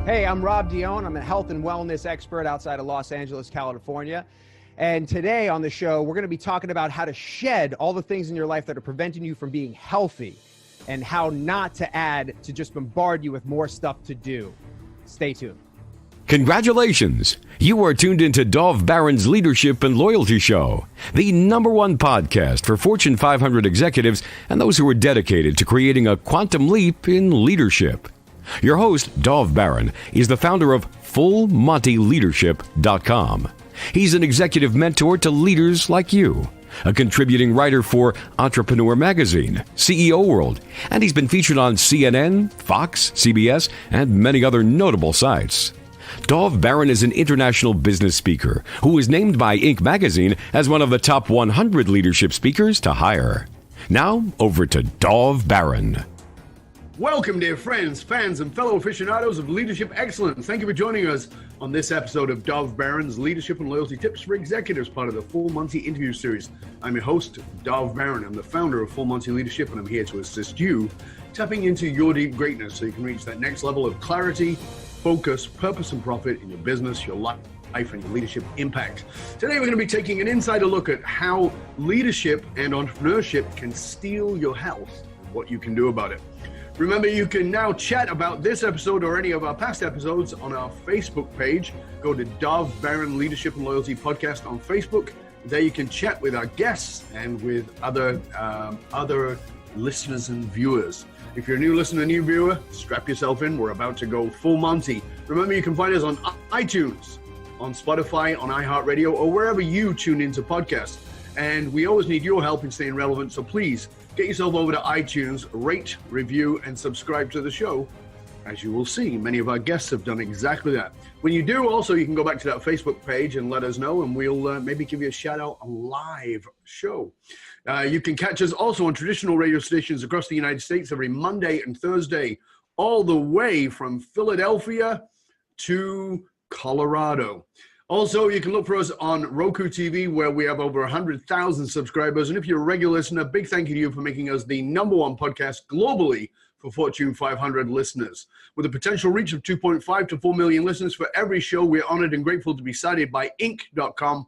Hey, I'm Rob Dionne. I'm a health and wellness expert outside of Los Angeles, California. And today on the show, we're going to be talking about how to shed all the things in your life that are preventing you from being healthy and how not to add to just bombard you with more stuff to do. Stay tuned. Congratulations! You are tuned into Dov Baron's Leadership and Loyalty Show, the #1 podcast for Fortune 500 executives and those who are dedicated to creating a quantum leap in leadership. Your host, Dov Baron, is the founder of FullMontyLeadership.com. He's an executive mentor to leaders like you, a contributing writer for Entrepreneur Magazine, CEO World, and he's been featured on CNN, Fox, CBS, and many other notable sites. Dov Baron is an international business speaker who was named by Inc. magazine as one of the top 100 leadership speakers to hire. Now, over to Dov Baron. Welcome, dear friends, fans, and fellow aficionados of leadership excellence. Thank you for joining us on this episode of Dov Baron's Leadership and Loyalty Tips for Executives, part of the Full Monty interview series. I'm your host, Dov Baron. I'm the founder of Full Monty Leadership, and I'm here to assist you tapping into your deep greatness so you can reach that next level of clarity, focus, purpose, and profit in your business, your life, and your leadership impact. Today, we're going to be taking an insider look at how leadership and entrepreneurship can steal your health and what you can do about it. Remember, you can now chat about this episode or any of our past episodes on our Facebook page. Go to Dov Baron Leadership and Loyalty Podcast on Facebook. There you can chat with our guests and with other listeners and viewers. If you're a new listener, new viewer, strap yourself in. We're about to go full Monty. Remember, you can find us on iTunes, on Spotify, on iHeartRadio, or wherever you tune into podcasts. And we always need your help in staying relevant, so please get yourself over to iTunes, rate, review, and subscribe to the show. As you will see, many of our guests have done exactly that. When you do, also, you can go back to that Facebook page and let us know, and we'll maybe give you a shout out on live show. You can catch us also on traditional radio stations across the United States every Monday and Thursday, all the way from Philadelphia to Colorado. Also, you can look for us on Roku TV, where we have over 100,000 subscribers. And if you're a regular listener, big thank you to you for making us the #1 podcast globally for Fortune 500 listeners. With a potential reach of 2.5 to 4 million listeners for every show, we're honored and grateful to be cited by Inc.com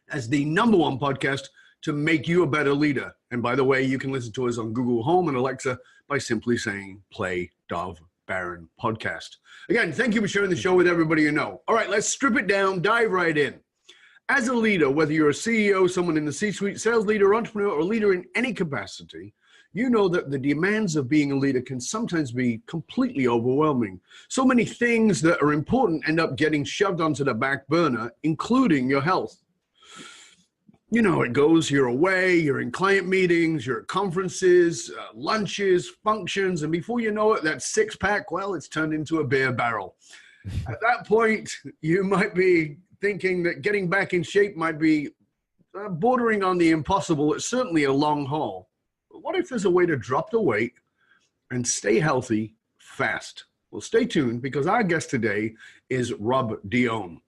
as the #1 podcast to make you a better leader. And by the way, you can listen to us on Google Home and Alexa by simply saying, play Dov Baron podcast. Again, thank you for sharing the show with everybody you know. All right, let's strip it down, dive right in. As a leader, whether you're a CEO, someone in the C-suite, sales leader, entrepreneur, or leader in any capacity, you know that the demands of being a leader can sometimes be completely overwhelming. So many things that are important end up getting shoved onto the back burner, including your health. You know, it goes, you're away, you're in client meetings, you're at conferences, lunches, functions, and before you know it, that six-pack, well, it's turned into a beer barrel. At that point, you might be thinking that getting back in shape might be bordering on the impossible. It's certainly a long haul. But what if there's a way to drop the weight and stay healthy fast? Well, stay tuned, because our guest today is Rob Dionne.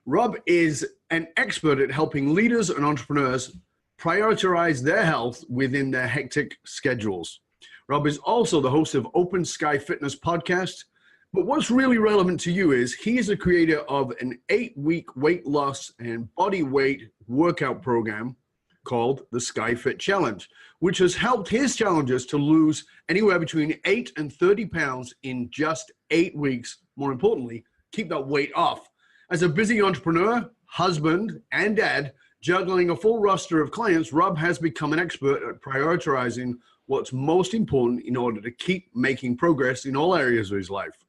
Rob is an expert at helping leaders and entrepreneurs prioritize their health within their hectic schedules. Rob is also the host of Open Sky Fitness podcast. But what's really relevant to you is he is the creator of an 8-week weight loss and body weight workout program called the Sky Fit Challenge, which has helped his challengers to lose anywhere between 8 and 30 pounds in just 8 weeks. More importantly, keep that weight off. As a busy entrepreneur, husband, and dad, juggling a full roster of clients, Rob has become an expert at prioritizing what's most important in order to keep making progress in all areas of his life.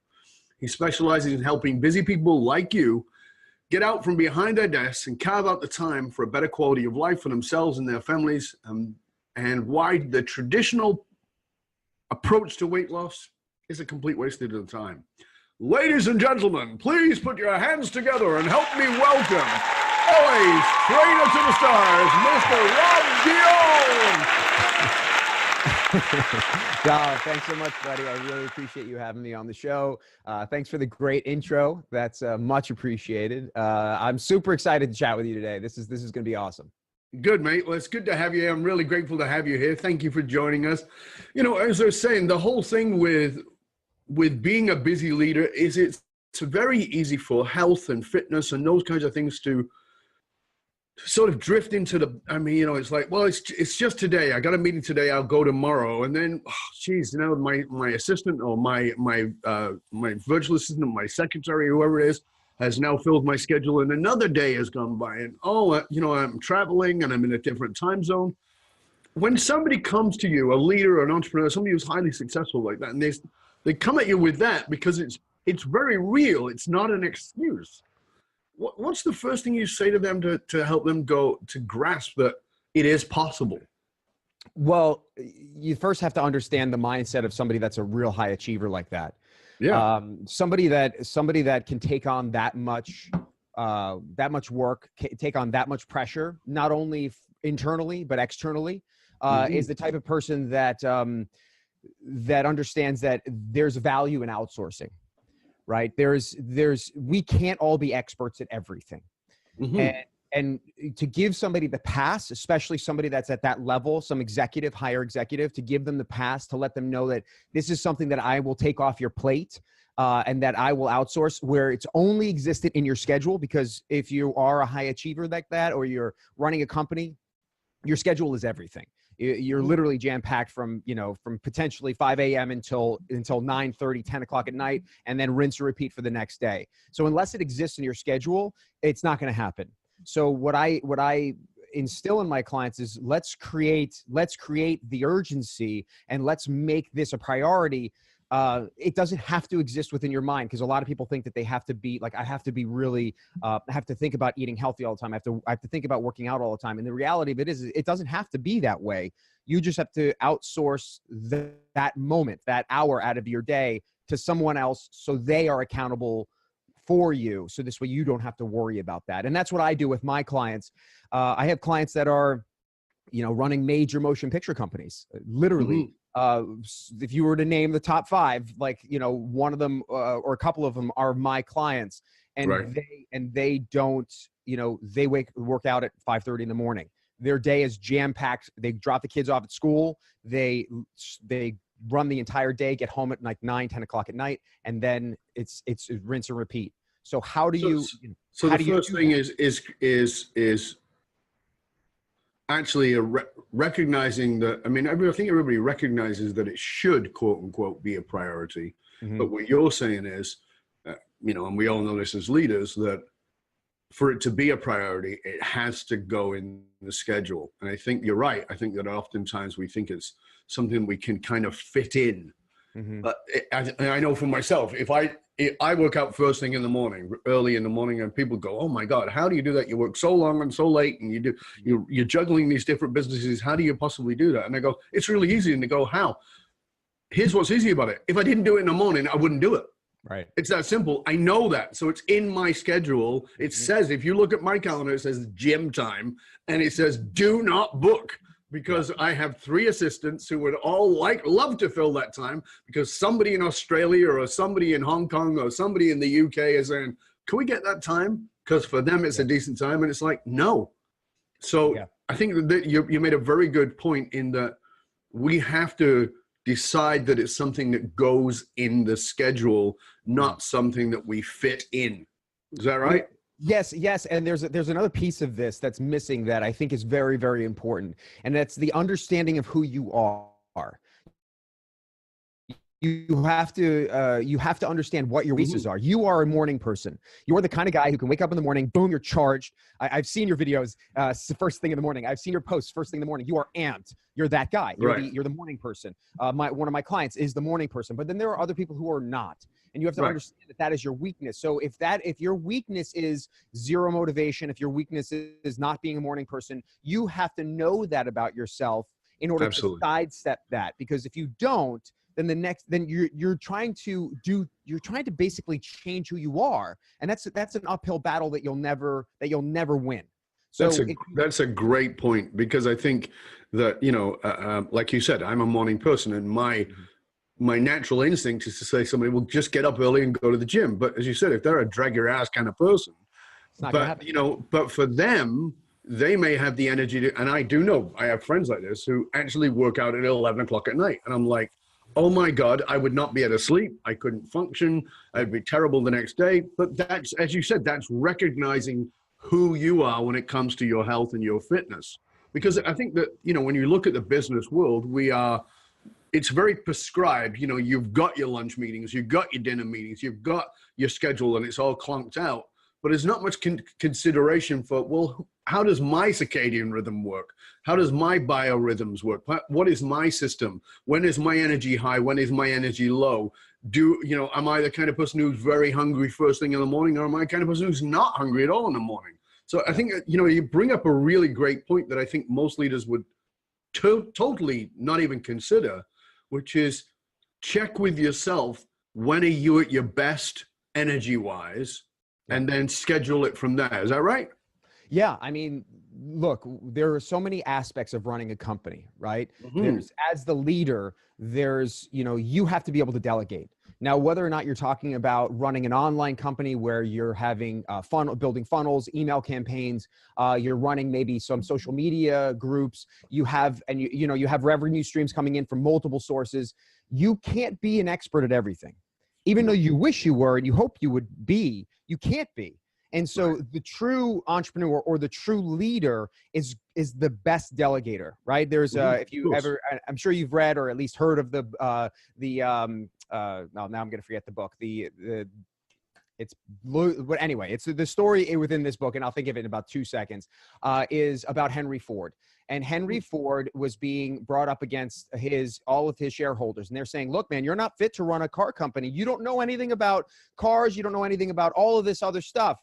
He specializes in helping busy people like you get out from behind their desks and carve out the time for a better quality of life for themselves and their families, and why the traditional approach to weight loss is a complete waste of time. Ladies and gentlemen, please put your hands together and help me welcome, always trainer to the stars, Mr. Rob Dionne. Dom, thanks so much, buddy. I really appreciate you having me on the show. Thanks for the great intro. That's much appreciated. I'm super excited to chat with you today. This is going to be awesome. Good, mate. Well, it's good to have you here. I'm really grateful to have you here. Thank you for joining us. You know, as I was saying, the whole thing with with being a busy leader is it's very easy for health and fitness and those kinds of things to sort of drift into the, I mean, you know, it's like, well, it's just today. I got a meeting today. I'll go tomorrow. And then, oh, geez, you know, my assistant or my virtual assistant, my secretary, whoever it is, has now filled my schedule and another day has gone by. And, you know, I'm traveling and I'm in a different time zone. When somebody comes to you, a leader, an entrepreneur, somebody who's highly successful like that, and they come at you with that because it's very real. It's not an excuse. What's the first thing you say to them to help them go to grasp that it is possible? Well, you first have to understand the mindset of somebody that's a real high achiever like that. Yeah. Somebody that can take on that much work, take on that much pressure, not only internally but externally, is the type of person that that understands that there's value in outsourcing. Right. We can't all be experts at everything. And to give somebody the pass, especially somebody that's at that level, some higher executive, to give them the pass, to let them know that this is something that I will take off your plate and that I will outsource, where it's only existed in your schedule. Because if you are a high achiever like that, or you're running a company, your schedule is everything. You're literally jam-packed from potentially 5 a.m. until 9:30, 10 o'clock at night, and then rinse and repeat for the next day. So unless it exists in your schedule, it's not going to happen. So what I instill in my clients is let's create the urgency and let's make this a priority. It doesn't have to exist within your mind, because a lot of people think that they have to be like, I have to be really, I have to think about eating healthy all the time. I have to think about working out all the time. And the reality of it is, it doesn't have to be that way. You just have to outsource that moment, that hour out of your day to someone else, so they are accountable for you. So this way you don't have to worry about that. And that's what I do with my clients. I have clients that are, running major motion picture companies, literally. If you were to name the top 5, one of them or a couple of them are my clients, and right. they don't, they work out at 5:30 in the morning. Their day is jam packed. They drop the kids off at school. They run the entire day, get home at like 9, 10 o'clock at night, and then it's rinse and repeat. So how do you? So the first thing is actually recognizing that, I mean, I think everybody recognizes that it should, quote unquote, be a priority. But what you're saying is, and we all know this as leaders, that for it to be a priority, it has to go in the schedule. And I think you're right. I think that oftentimes we think it's something we can kind of fit in. But I know for myself, if I work out first thing in the morning, early in the morning, and people go, "Oh my God, how do you do that? You work so long and so late, and you're juggling these different businesses. How do you possibly do that?" And I go, "It's really easy." And they go, "How?" Here's what's easy about it. If I didn't do it in the morning, I wouldn't do it. Right. It's that simple. I know that. So it's in my schedule. It says, if you look at my calendar, it says gym time, and it says do not book. Because I have 3 assistants who would all love to fill that time, because somebody in Australia or somebody in Hong Kong or somebody in the UK is saying, "Can we get that time?" Because for them it's a decent time, and it's like, no. So I think that you made a very good point in that we have to decide that it's something that goes in the schedule, not something that we fit in. Is that right? Yes. And there's another piece of this that's missing that I think is very, very important. And that's the understanding of who you are. You have to understand what your weaknesses are. You are a morning person. You're the kind of guy who can wake up in the morning, boom, you're charged. I've seen your videos first thing in the morning. I've seen your posts first thing in the morning. You are amped. You're that guy. You're the morning person. One of my clients is the morning person, but then there are other people who are not. And you have to understand that is your weakness. So if your weakness is zero motivation, if your weakness is not being a morning person, you have to know that about yourself in order to sidestep that. Because if you don't, then you're trying to basically change who you are. And that's an uphill battle that you'll never win. So that's a great point, because I think that, like you said, I'm a morning person, and my natural instinct is to say somebody will just get up early and go to the gym. But as you said, if they're a drag your ass kind of person, it's not gonna happen. But for them, they may have the energy to, and I do know, I have friends like this who actually work out at 11 o'clock at night. And I'm like, oh my God, I would not be able to sleep. I couldn't function. I'd be terrible the next day. But that's, as you said, that's recognizing who you are when it comes to your health and your fitness. Because I think that, you know, when you look at the business world, it's very prescribed. You know, you've got your lunch meetings, you've got your dinner meetings, you've got your schedule, and it's all clunked out. But there's not much consideration for, well, how does my circadian rhythm work? How does my biorhythms work? What is my system? When is my energy high? When is my energy low? Am I the kind of person who's very hungry first thing in the morning, or am I the kind of person who's not hungry at all in the morning? So I think, you know, you bring up a really great point that I think most leaders would totally not even consider, which is check with yourself, when are you at your best energy-wise, and then schedule it from there. Is that right? Yeah. I mean, look, there are so many aspects of running a company, right? There's, as the leader, there's, you know, you have to be able to delegate. Now, whether or not you're talking about running an online company where you're having building funnels, email campaigns, you're running maybe some social media groups, you have revenue streams coming in from multiple sources. You can't be an expert at everything. Even though you wish you were and you hope you would be, you can't be. And so the true entrepreneur or the true leader is the best delegator, right? There's if you ever, I'm sure you've read or at least heard of now I'm going to forget the book. But anyway, it's the story within this book, and I'll think of it in about 2 seconds, is about Henry Ford. And Henry Ford was being brought up against all of his shareholders. And they're saying, look, man, you're not fit to run a car company. You don't know anything about cars. You don't know anything about all of this other stuff.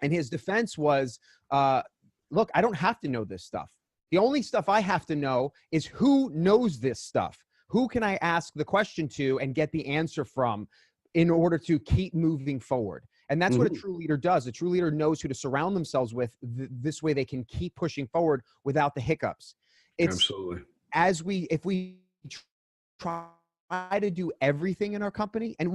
And his defense was, look, I don't have to know this stuff. The only stuff I have to know is who knows this stuff. Who can I ask the question to and get the answer from in order to keep moving forward? And that's what a true leader does. A true leader knows who to surround themselves with. This way they can keep pushing forward without the hiccups. Absolutely. If we try to do everything in our company, and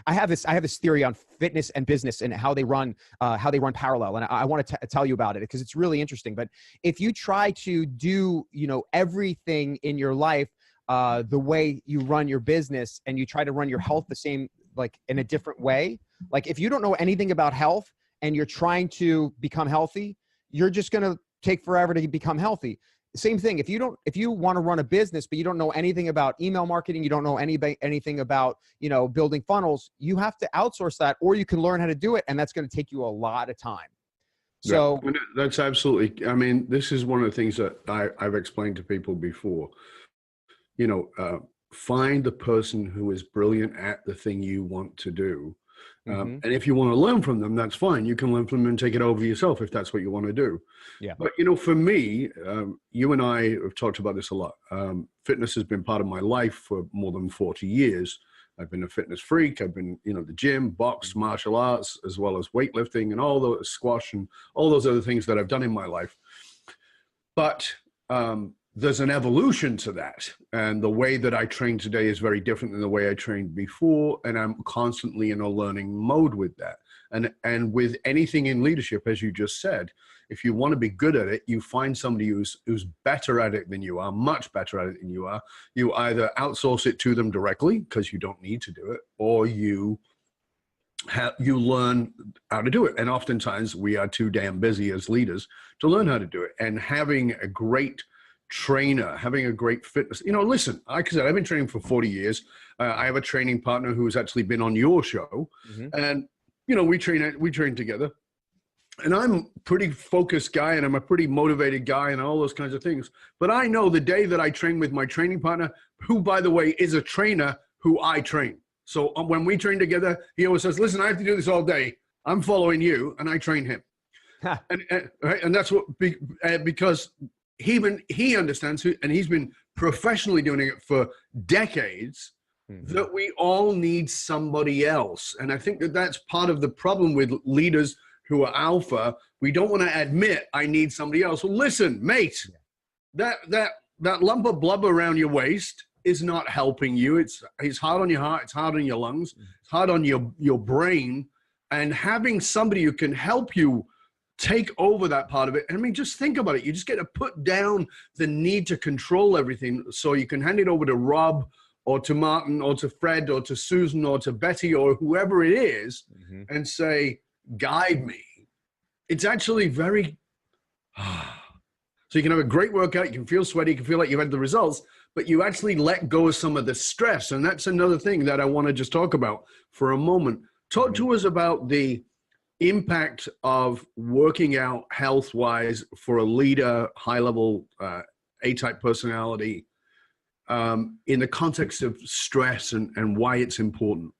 I have this theory on fitness and business and how they run parallel. And I want to tell you about it because it's really interesting. But if you try to do, everything in your life, the way you run your business, and you try to run your health the same, like in a different way, like if you don't know anything about health and you're trying to become healthy, you're just going to take forever to become healthy. Same thing. If you want to run a business, but you don't know anything about email marketing, you don't know anything about, building funnels, you have to outsource that, or you can learn how to do it. And that's going to take you a lot of time. So that's absolutely, this is one of the things that I've explained to people before, find the person who is brilliant at the thing you want to do. And if you want to learn from them, that's fine. You can learn from them and take it over yourself if that's what you want to do. Yeah. But, for me, you and I have talked about this a lot. Fitness has been part of my life for more than 40 years. I've been a fitness freak. I've been, the gym, box, martial arts, as well as weightlifting and all those squash and all those other things that I've done in my life. But there's an evolution to that. And the way that I train today is very different than the way I trained before. And I'm constantly in a learning mode with that. And with anything in leadership, as you just said, if you want to be good at it, you find somebody who's better at it than you are, much better at it than you are. You either outsource it to them directly because you don't need to do it, or you learn how to do it. And oftentimes we are too damn busy as leaders to learn how to do it. And having a great trainer, having a great fitness, listen, like I said, I've been training for 40 years. I have a training partner who's actually been on your show, and we train together. And I'm a pretty focused guy, and I'm a pretty motivated guy, and all those kinds of things. But I know the day that I train with my training partner, who, by the way, is a trainer who I train. So when we train together, he always says, "Listen, I have to do this all day. I'm following you," and I train him. And that's what because he understands, and he's been professionally doing it for decades, that we all need somebody else. And I think that that's part of the problem with leaders who are alpha. We don't want to admit, I need somebody else. Well, listen, mate, that lump of blubber around your waist is not helping you. It's hard on your heart. It's hard on your lungs. It's hard on your brain. And having somebody who can help you take over that part of it. And I mean, just think about it. You just get to put down the need to control everything so you can hand it over to Rob or to Martin or to Fred or to Susan or to Betty or whoever it is and say, guide me. It's actually very, so you can have a great workout, you can feel sweaty, you can feel like you've had the results, but you actually let go of some of the stress. And that's another thing that I want to just talk about for a moment. Talk to us about the impact of working out health-wise for a leader, high-level A-type personality, in the context of stress and why it's important.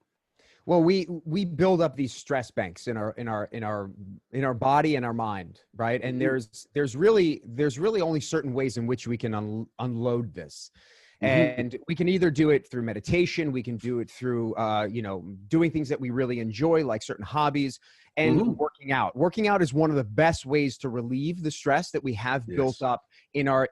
Well, we build up these stress banks in our body and our mind, right? And there's really only certain ways in which we can unload this. And we can either do it through meditation, we can do it through doing things that we really enjoy, like certain hobbies, and working out. Working out is one of the best ways to relieve the stress that we have built up in our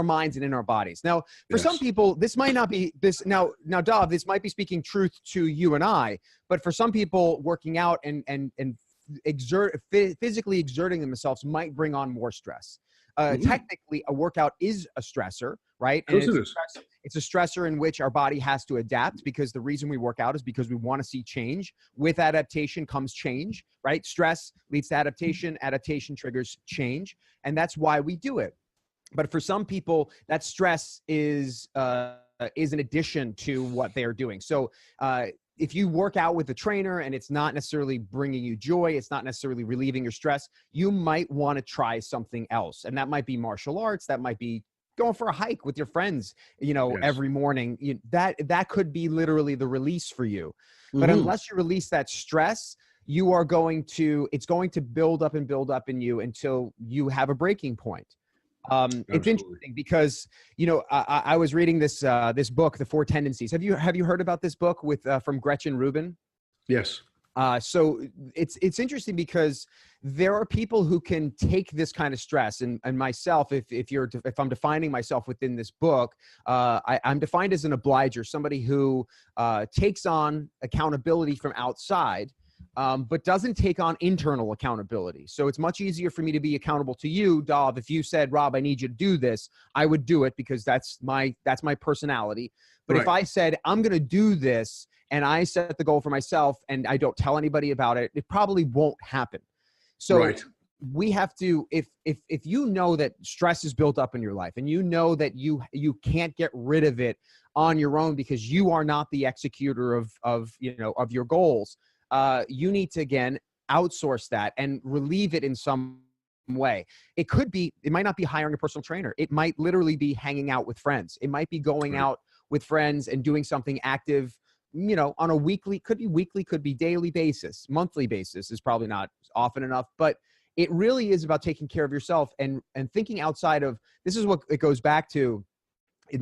minds and in our bodies. Now, for some people, this might not be this. Now, Dov, this might be speaking truth to you and I, but for some people, working out and physically exerting themselves might bring on more stress. Technically, a workout is a stressor, right? And it's a stressor in which our body has to adapt, because the reason we work out is because we want to see change. With adaptation comes change, right? Stress leads to adaptation. Adaptation triggers change. And that's why we do it. But for some people, that stress is an addition to what they are doing. So if you work out with a trainer and it's not necessarily bringing you joy, it's not necessarily relieving your stress, you might want to try something else. And that might be martial arts. That might be going for a hike with your friends, every morning. That could be literally the release for you. But unless you release that stress, it's going to build up in you until you have a breaking point. It's interesting because, I was reading this book, The Four Tendencies. Have you heard about this book from Gretchen Rubin? Yes. So it's interesting because there are people who can take this kind of stress, and myself, if I'm defining myself within this book, I'm defined as an obliger, somebody who takes on accountability from outside, but doesn't take on internal accountability. So it's much easier for me to be accountable to you, Dov. If you said, Rob, I need you to do this, I would do it because that's my personality. But if I said, I'm going to do this, and I set the goal for myself and I don't tell anybody about it, it probably won't happen. So we have to, if you know that stress is built up in your life and you know that you can't get rid of it on your own because you are not the executor of your goals, you need to, again, outsource that and relieve it in some way. It might not be hiring a personal trainer. It might literally be hanging out with friends. It might be going out with friends and doing something active, on a weekly, could be daily basis. Monthly basis is probably not often enough, but it really is about taking care of yourself and thinking outside of, this is what it goes back to,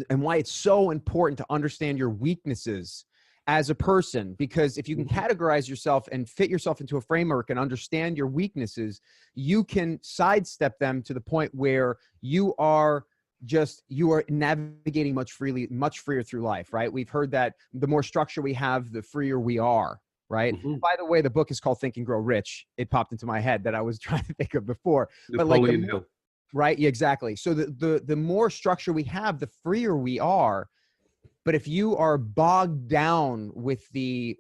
and why it's so important to understand your weaknesses as a person, because if you can categorize yourself and fit yourself into a framework and understand your weaknesses, you can sidestep them to the point where you are navigating much freer through life, right? We've heard that the more structure we have, the freer we are, right? By the way, the book is called Think and Grow Rich. It popped into my head that I was trying to think of before. Napoleon Hill. Right, yeah, exactly. So the more structure we have, the freer we are. But if you are bogged down with the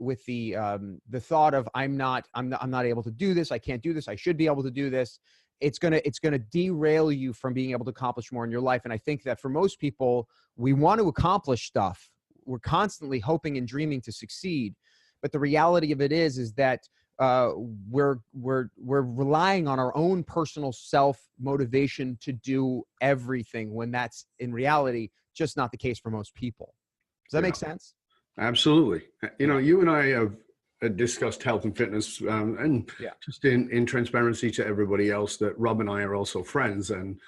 thought of I'm not able to do this, I can't do this, I should be able to do this, it's gonna derail you from being able to accomplish more in your life. And I think that for most people, we want to accomplish stuff. We're constantly hoping and dreaming to succeed, but the reality of it is that we're relying on our own personal self motivation to do everything, when that's in reality just not the case for most people. Does that make sense? Absolutely. You and I have discussed health and fitness, and just in transparency to everybody else, that Rob and I are also friends, and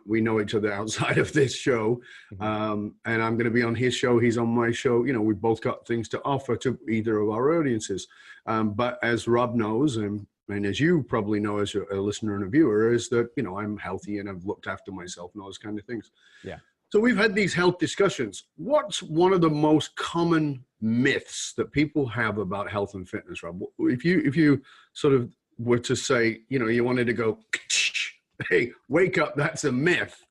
we know each other outside of this show. And I'm going to be on his show. He's on my show. We've both got things to offer to either of our audiences. But as Rob knows, and as you probably know as a listener and a viewer, is that, I'm healthy and I've looked after myself and all those kind of things. Yeah. So we've had these health discussions. What's one of the most common myths that people have about health and fitness, Rob? If you sort of were to say, you know, you wanted to go, hey, wake up, that's a myth,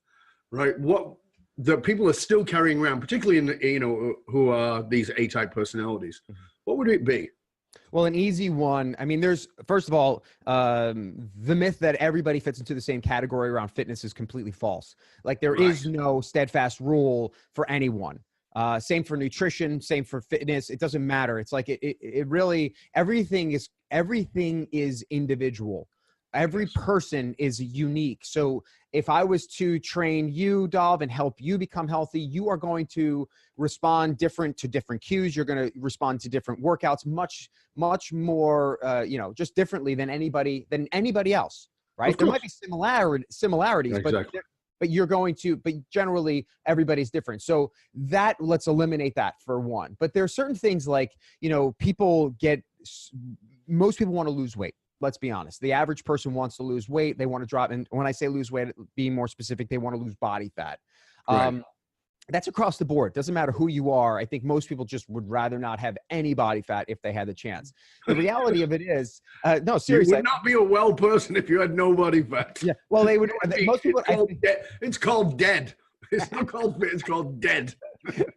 right? What the people are still carrying around, particularly in the, you know, who are these A-type personalities, what would it be? Well, an easy one. I mean, there's, first of all, the myth that everybody fits into the same category around fitness is completely false. Like there is no steadfast rule for anyone. Same for nutrition, same for fitness. It doesn't matter. It's like it really, everything is individual. Every person is unique. So if I was to train you, Dov, and help you become healthy, you are going to respond different to different cues. You're going to respond to different workouts much more, you know, just differently than anybody else, right? There might be similarities, exactly. but you're going to, but generally everybody's different. So that, let's eliminate that for one. But there are certain things like, you know, most people want to lose weight. Let's be honest. The average person wants to lose weight. They want to drop. And when I say lose weight, being more specific, they want to lose body fat. Right. That's across the board. Doesn't matter who you are. I think most people just would rather not have any body fat if they had the chance. The reality of it is, no, seriously. You would not be a well person if you had no body fat. Yeah. Well, they would. Most people. It's called dead. It's not called fit. It's called dead.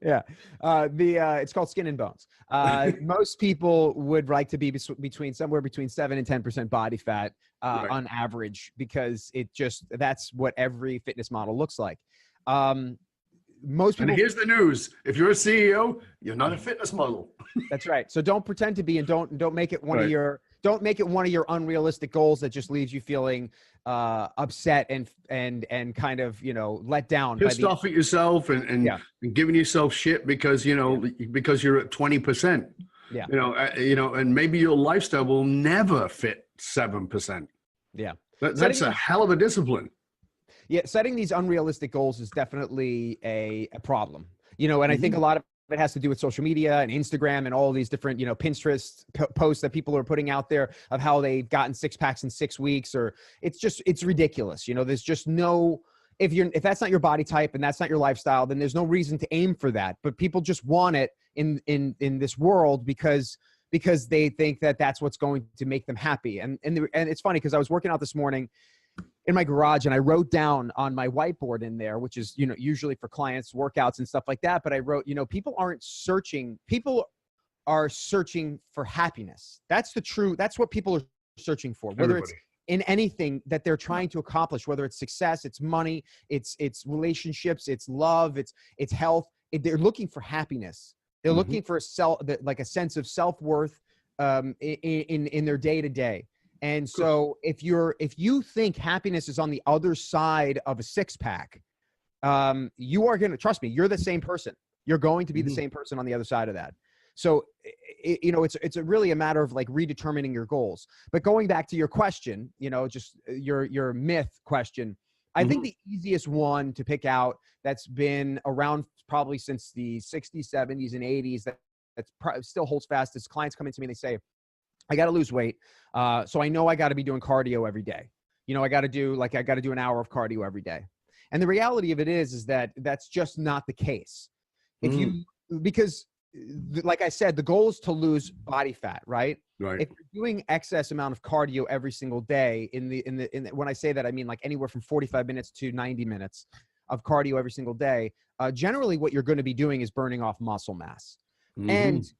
Yeah. It's called skin and bones. Most people would like to be somewhere between 7 and 10% body fat on average, because that's what every fitness model looks like. Most people. And here's the news: if you're a CEO, you're not a fitness model. That's right. So don't pretend to be, and don't make it one of your unrealistic goals that just leaves you feeling upset and kind of, you know, let down, pissed off at yourself and giving yourself shit because, you know, because you're at 20%. Yeah. You know, and maybe your lifestyle will never fit 7%. Yeah. That's a hell of a discipline. Yeah, setting these unrealistic goals is definitely a problem, you know, and I think a lot of it has to do with social media and Instagram and all these different, you know, Pinterest posts that people are putting out there of how they've gotten 6 packs in 6 weeks, or it's ridiculous. You know, there's just no, if that's not your body type and that's not your lifestyle, then there's no reason to aim for that. But people just want it in this world because they think that that's what's going to make them happy. And it's funny because I was working out this morning in my garage and I wrote down on my whiteboard in there, which is, you know, usually for clients workouts and stuff like that. But I wrote, you know, people are searching for happiness. That's what people are searching for, whether it's in anything that they're trying to accomplish, whether it's success, it's money, it's relationships, it's love, it's health. They're looking for happiness. They're looking for a sense of self-worth in their day to day. And so if you think happiness is on the other side of a 6-pack, you are going to, trust me, you're the same person. You're going to be the same person on the other side of that. So, you know, it's really a matter of like redetermining your goals. But going back to your question, you know, just your myth question, I think the easiest one to pick out that's been around probably since the 60s, 70s, and 80s that still holds fast is clients come into me and they say, I got to lose weight. So I know I got to be doing cardio every day. You know, I got to do an hour of cardio every day. And the reality of it is that that's just not the case. Because like I said, the goal is to lose body fat, right? Right. If you're doing excess amount of cardio every single day when I say that, I mean like anywhere from 45 minutes to 90 minutes of cardio every single day, generally what you're going to be doing is burning off muscle mass. And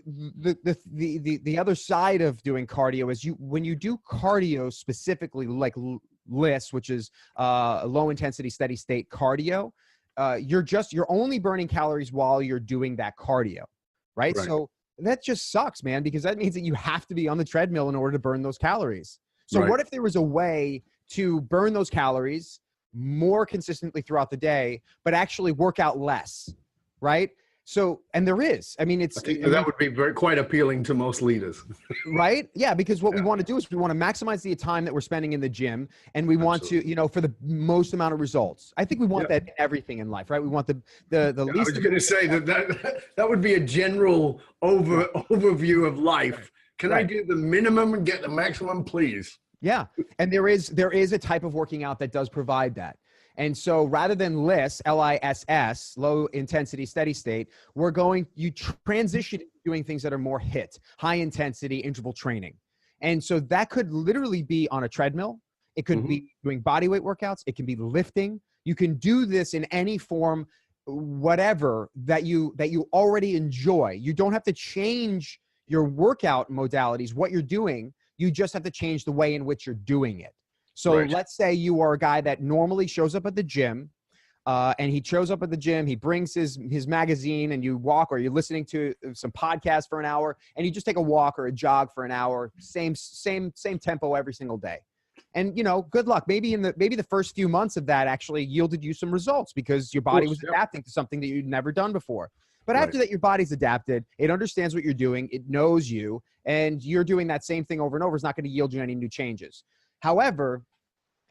the other side of doing cardio is when you do cardio specifically like LISS, which is low intensity steady state cardio, you're only burning calories while you're doing that cardio, right? So that just sucks, man, because that means that you have to be on the treadmill in order to burn those calories. So what if there was a way to burn those calories more consistently throughout the day, but actually work out less, right? So, and there is, I think that would be quite appealing to most leaders. Right? Yeah. Because what we want to do is we want to maximize the time that we're spending in the gym, and we want to, you know, for the most amount of results. I think we want that in everything in life, right? We want the least. I was going to say that would be a general overview of life. Can I do the minimum and get the maximum, please? Yeah. And there is a type of working out that does provide that. And so rather than LISS, LISS, low intensity steady state, you transition to doing things that are more HIIT, high intensity interval training. And so that could literally be on a treadmill. It could be doing body weight workouts. It can be lifting. You can do this in any form, whatever that you already enjoy. You don't have to change your workout modalities, what you're doing. You just have to change the way in which you're doing it. So let's say you are a guy that normally shows up at the gym, and he shows up at the gym, he brings his magazine, and you walk, or you're listening to some podcast for an hour, and you just take a walk or a jog for an hour, same tempo every single day. And, you know, good luck. Maybe the first few months of that actually yielded you some results because your body was adapting to something that you'd never done before. But after that, your body's adapted. It understands what you're doing. It knows you, and you're doing that same thing over and over. It's not going to yield you any new changes. However,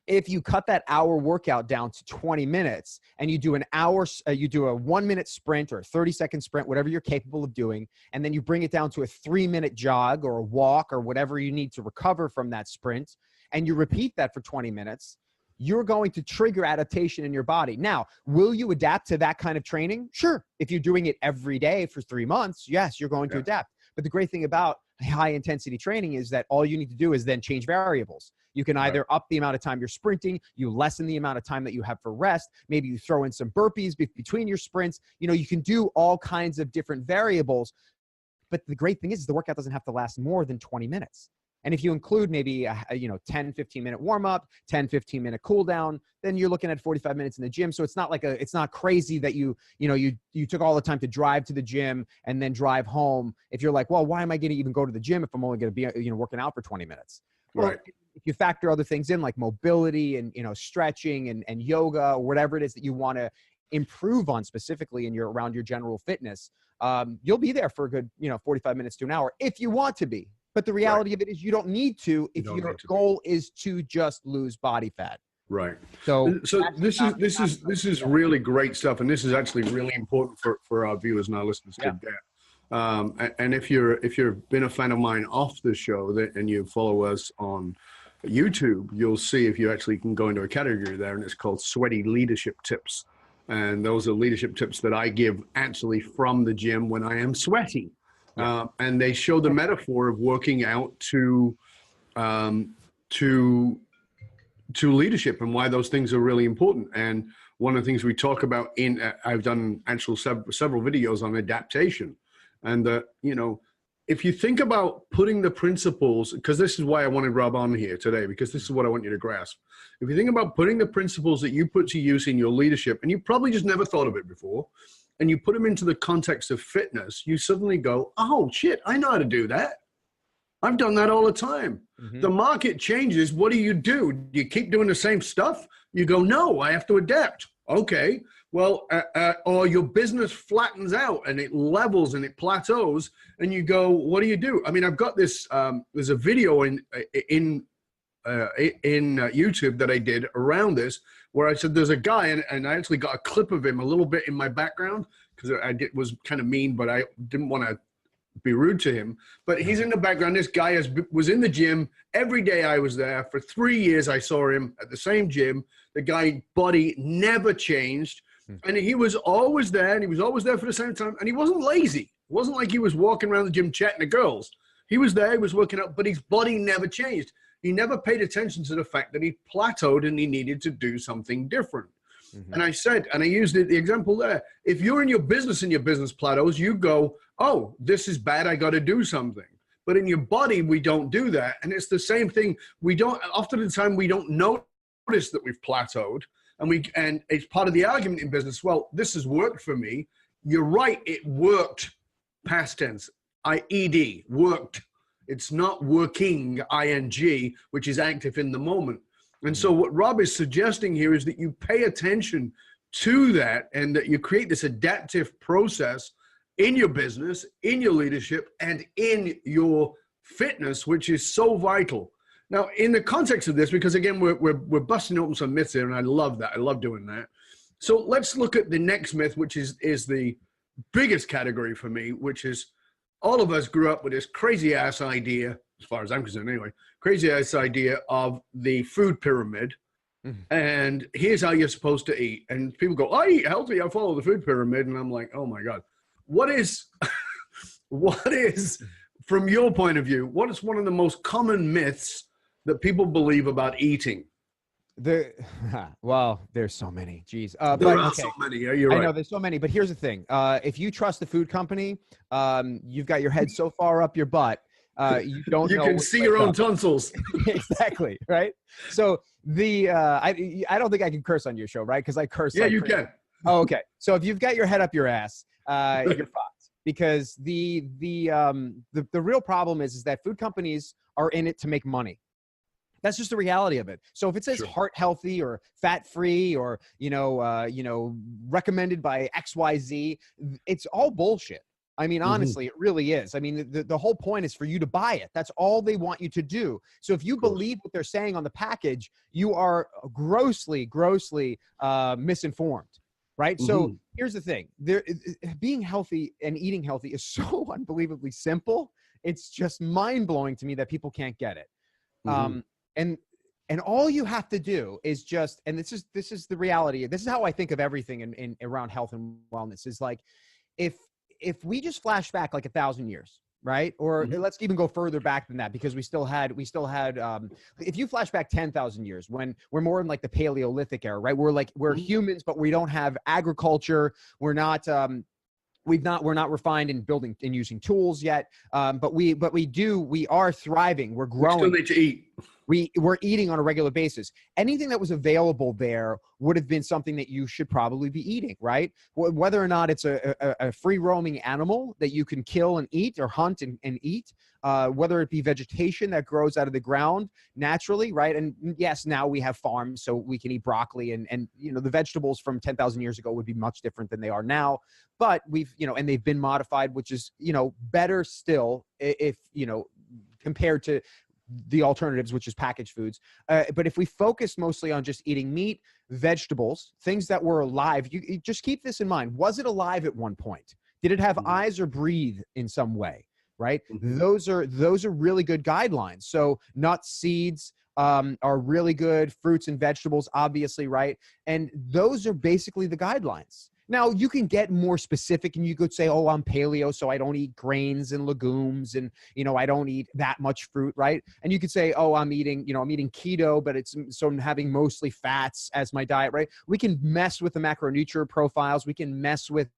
if you cut that hour workout down to 20 minutes and you do an hour, you do a 1 minute sprint or a 30-second sprint, whatever you're capable of doing, and then you bring it down to a 3-minute jog or a walk or whatever you need to recover from that sprint, and you repeat that for 20 minutes, you're going to trigger adaptation in your body. Now, will you adapt to that kind of training? Sure. If you're doing it every day for 3 months, yes, you're going to adapt. But the great thing about high intensity training is that all you need to do is then change variables. You can either up the amount of time you're sprinting, you lessen the amount of time that you have for rest, maybe you throw in some burpees between your sprints. You know, you can do all kinds of different variables. But the great thing is the workout doesn't have to last more than 20 minutes. And if you include maybe a 10, 15-minute warm up, 10, 15-minute cool down, then you're looking at 45 minutes in the gym. So it's not like it's not crazy that you took all the time to drive to the gym and then drive home. If you're like, well, why am I going to even go to the gym if I'm only going to be, working out for 20 minutes? Well, if you factor other things in like mobility and, stretching and yoga or whatever it is that you want to improve on specifically around your general fitness, you'll be there for a good, 45 minutes to an hour if you want to be. But the reality of it is you don't need to if your goal is to just lose body fat. Right. So this is really great stuff, and this is actually really important for our viewers and our listeners to get. And if you've been a fan of mine off the show and you follow us on YouTube, you'll see if you actually can go into a category there, and it's called Sweaty Leadership Tips. And those are leadership tips that I give actually from the gym when I am sweaty. And they show the metaphor of working out to leadership and why those things are really important. And one of the things we talk about I've done actual several videos on adaptation, and if you think about putting the principles, because this is why I wanted Rob on here today, because this is what I want you to grasp. If you think about putting the principles that you put to use in your leadership, and you probably just never thought of it before, and you put them into the context of fitness, you suddenly go, oh shit, I know how to do that. I've done that all the time. The market changes. What do? Do you keep doing the same stuff? You go, no, I have to adapt. Okay. Well, or your business flattens out and it levels and it plateaus, and you go, what do? I mean, I've got this, there's a video in YouTube that I did around this, where I said there's a guy, and I actually got a clip of him a little bit in my background because was kind of mean, but I didn't want to be rude to him. But he's in the background. This guy was in the gym every day. I was there for 3 years. I saw him at the same gym. The guy body never changed, and he was always there, and he was always there for the same time, and he wasn't lazy. It wasn't like he was walking around the gym chatting to girls. He was there. He was working out, but his body never changed. He never paid attention to the fact that he plateaued and he needed to do something different. And I said, and I used the example there, if you're in your business and your business plateaus, you go, oh, this is bad, I got to do something. But in your body, we don't do that. And it's the same thing. Often the time we don't notice that we've plateaued, and it's part of the argument in business. Well, this has worked for me. You're right. It worked. Past tense, IED, worked. It's not working, ing, which is active in the moment. And so what Rob is suggesting here is that you pay attention to that, and that you create this adaptive process in your business, in your leadership, and in your fitness, which is so vital. Now, in the context of this, because again, we're busting open some myths here, and I love that. I love doing that. So let's look at the next myth, which is the biggest category for me, which is all of us grew up with this crazy ass idea, as far as I'm concerned anyway, crazy ass idea of the food pyramid. And here's how you're supposed to eat. And people go, I eat healthy, I follow the food pyramid. And I'm like, oh my God, what is from your point of view, what is one of the most common myths that people believe about eating? Well, there's so many. Geez. There are so many. Yeah, you're I right. know there's so many, but here's the thing. If you trust the food company, you've got your head so far up your butt, you don't You know. can see your own up. tonsils. Exactly. Right. So I don't think I can curse on your show, right? Because I curse. Yeah, like you crazy. can. Oh, okay. So if you've got your head up your ass, you're fucked. Because the real problem is that food companies are in it to make money. That's just the reality of it. So if it says heart healthy or fat free or, recommended by XYZ, it's all bullshit. I mean, honestly, it really is. I mean, the whole point is for you to buy it. That's all they want you to do. So if you believe what they're saying on the package, you are grossly misinformed. Right. So here's the thing. Being healthy and eating healthy is so unbelievably simple. It's just mind blowing to me that people can't get it. And all you have to do is just, and this is the reality. This is how I think of everything in around health and wellness is like, if we just flash back like 1,000 years, right? Or let's even go further back than that, because we still had, if you flash back 10,000 years, when we're more in like the Paleolithic era, right? We're humans, but we don't have agriculture. We're not refined in building and using tools yet. But we are thriving. We're growing. We still need to eat. We're eating on a regular basis. Anything that was available there would have been something that you should probably be eating, right? Whether or not it's a free roaming animal that you can kill and eat or hunt and eat, whether it be vegetation that grows out of the ground naturally, right? And yes, now we have farms, so we can eat broccoli and the vegetables from 10,000 years ago would be much different than they are now. But we've, and they've been modified, which is, better still if, compared to the alternatives, which is packaged foods. But if we focus mostly on just eating meat, vegetables, things that were alive, you just keep this in mind. Was it alive at one point? Did it have eyes or breathe in some way? Right? Those are really good guidelines. So nuts, seeds are really good. Fruits and vegetables, obviously, right? And those are basically the guidelines. Now, you can get more specific and you could say, oh, I'm paleo, so I don't eat grains and legumes and, I don't eat that much fruit, right? And you could say, oh, I'm eating keto, but I'm having mostly fats as my diet, right? We can mess with the macronutrient profiles. We can mess with,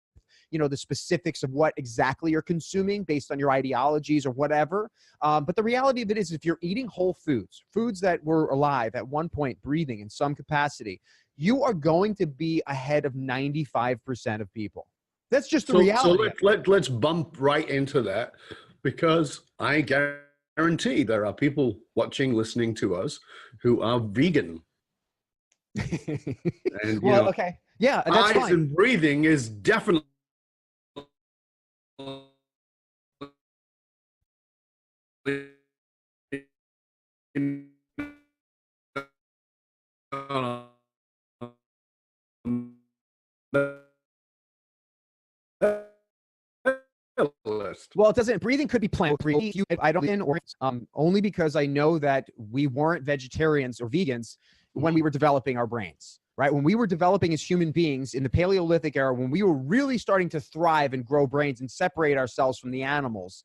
the specifics of what exactly you're consuming based on your ideologies or whatever. But the reality of it is if you're eating whole foods that were alive at one point, breathing in some capacity, you are going to be ahead of 95% of people. That's just the reality. So let's bump right into that, because I guarantee there are people watching, listening to us who are vegan. And, okay. Yeah, that's eyes fine. and breathing is definitely list. Well, it doesn't. Breathing could be plant. I don't, or only because I know that we weren't vegetarians or vegans when we were developing our brains. Right? When we were developing as human beings in the Paleolithic era, when we were really starting to thrive and grow brains and separate ourselves from the animals,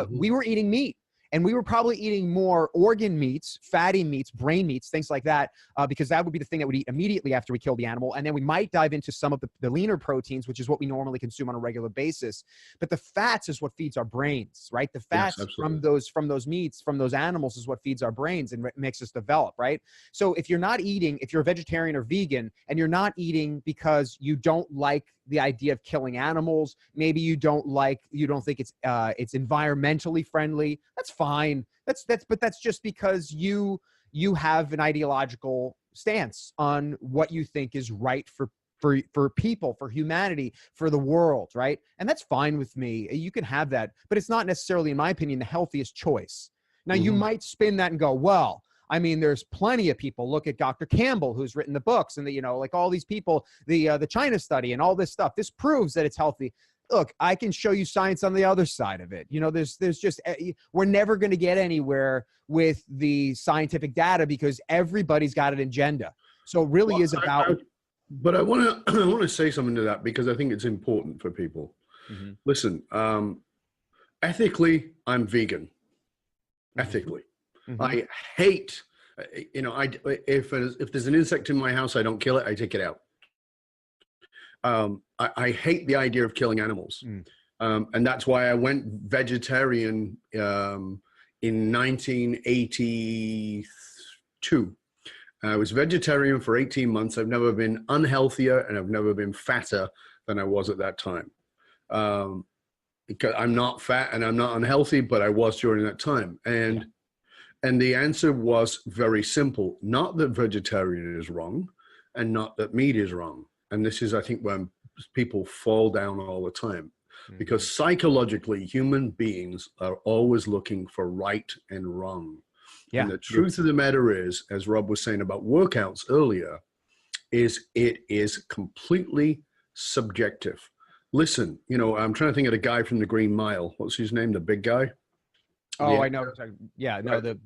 we were eating meat. And we were probably eating more organ meats, fatty meats, brain meats, things like that, because that would be the thing that would eat immediately after we kill the animal. And then we might dive into some of the leaner proteins, which is what we normally consume on a regular basis. But the fats is what feeds our brains, right? The fats from those meats, from those animals is what feeds our brains and makes us develop, right? So if you're a vegetarian or vegan and you're not eating because you don't like the idea of killing animals, maybe you don't think it's environmentally friendly, that's fine. But that's just because you have an ideological stance on what you think is right for people, for humanity, for the world, right? And that's fine with me. You can have that, but it's not necessarily, in my opinion, the healthiest choice. Now, you might spin that and go, well, I mean, there's plenty of people. Look at Dr. Campbell, who's written the books, and like all these people, the China study and all this stuff. This proves that it's healthy. Look, I can show you science on the other side of it. There's just, we're never going to get anywhere with the scientific data because everybody's got an agenda. So it really is about. But I want to say something to that, because I think it's important for people. Listen, ethically, I'm vegan. Ethically. Mm-hmm. I hate, if there's an insect in my house, I don't kill it, I take it out. I hate the idea of killing animals. And that's why I went vegetarian in 1982. I was vegetarian for 18 months. I've never been unhealthier and I've never been fatter than I was at that time. Because I'm not fat and I'm not unhealthy, but I was during that time. And the answer was very simple. Not that vegetarian is wrong and not that meat is wrong. And this is, I think, when people fall down all the time. Because psychologically, human beings are always looking for right and wrong. Yeah. And the truth of the matter is, as Rob was saying about workouts earlier, is it is completely subjective. Listen, I'm trying to think of the guy from the Green Mile. What's his name? The big guy? Oh, I know. Yeah, no, the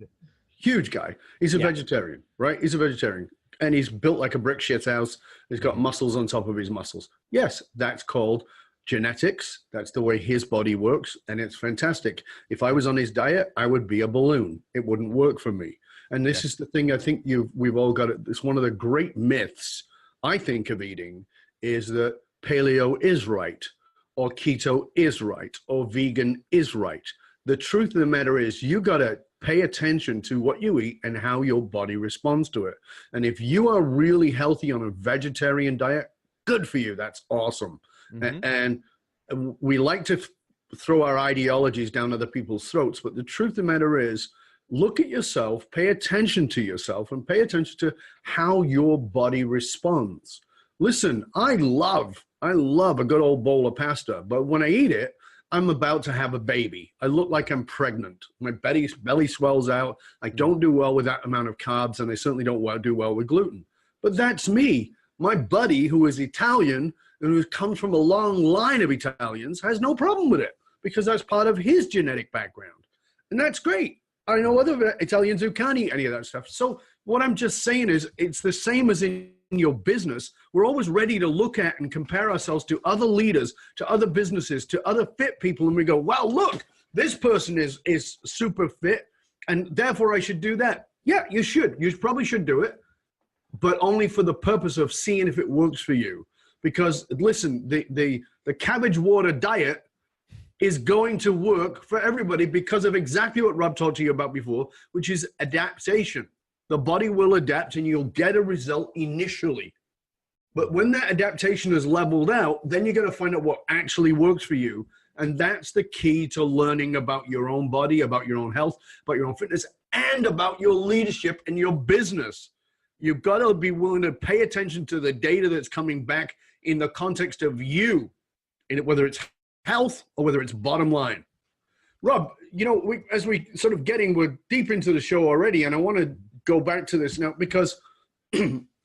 huge guy. He's a vegetarian, right? He's a vegetarian. And he's built like a brick shit house. He's got muscles on top of his muscles. Yes, that's called genetics. That's the way his body works. And it's fantastic. If I was on his diet, I would be a balloon. It wouldn't work for me. And this is the thing I think we've all got. It's one of the great myths, I think, of eating is that paleo is right, or keto is right, or vegan is right. The truth of the matter is you got to pay attention to what you eat and how your body responds to it. And if you are really healthy on a vegetarian diet, good for you. That's awesome. And we like to throw our ideologies down other people's throats. But the truth of the matter is, look at yourself, pay attention to yourself, and pay attention to how your body responds. Listen, I love a good old bowl of pasta, but when I eat it, I'm about to have a baby. I look like I'm pregnant. My belly swells out. I don't do well with that amount of carbs, and I certainly don't do well with gluten. But that's me. My buddy, who is Italian and who comes from a long line of Italians, has no problem with it because that's part of his genetic background. And that's great. I know other Italians who can't eat any of that stuff. So what I'm just saying is it's the same as in your business. We're always ready to look at and compare ourselves to other leaders, to other businesses, to other fit people. And we go, wow, look, this person is super fit and therefore I should do that. Yeah, you should. You probably should do it, but only for the purpose of seeing if it works for you. Because listen, the cabbage water diet is going to work for everybody because of exactly what Rob talked to you about before, which is adaptation. The body will adapt and you'll get a result initially. But when that adaptation is leveled out, then you're going to find out what actually works for you. And that's the key to learning about your own body, about your own health, about your own fitness, and about your leadership and your business. You've got to be willing to pay attention to the data that's coming back in the context of you, whether it's health or whether it's bottom line. Rob, as we sort of we're deep into the show already, and I want to go back to this now because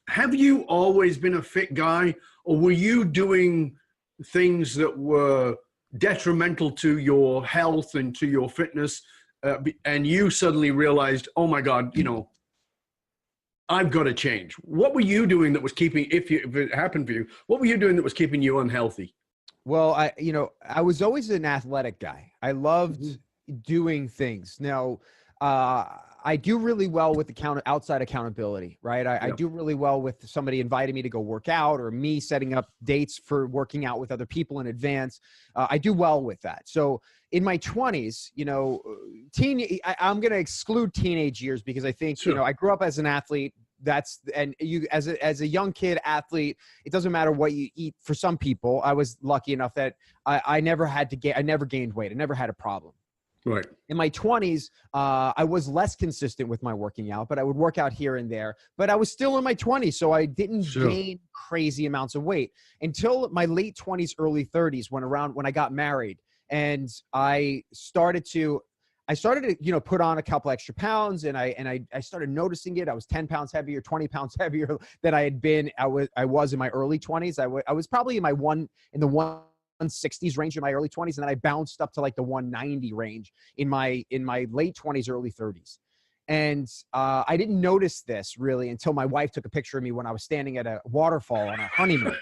have you always been a fit guy, or were you doing things that were detrimental to your health and to your fitness, and you suddenly realized, oh my God, I've got to change? What were you doing that was keeping, if it happened for you, what were you doing that was keeping you unhealthy? Well, I was always an athletic guy. I loved doing things. Now, I do really well with outside accountability, right? I do really well with somebody inviting me to go work out or me setting up dates for working out with other people in advance. I do well with that. So in my 20s, I'm going to exclude teenage years because I think, I grew up as an athlete. As a young kid athlete, it doesn't matter what you eat. For some people, I was lucky enough that I never gained weight. I never had a problem. Right. In my 20s, I was less consistent with my working out, but I would work out here and there. But I was still in my 20s, so I didn't gain crazy amounts of weight until my late 20s, early 30s, when I got married, and I started to put on a couple extra pounds, and I started noticing it. I was 10 pounds heavier, 20 pounds heavier than I had been. I was in my early 20s. I was probably in the 160s range in my early 20s, and then I bounced up to like the 190 range in my late 20s, early 30s. And I didn't notice this really until my wife took a picture of me when I was standing at a waterfall on our honeymoon.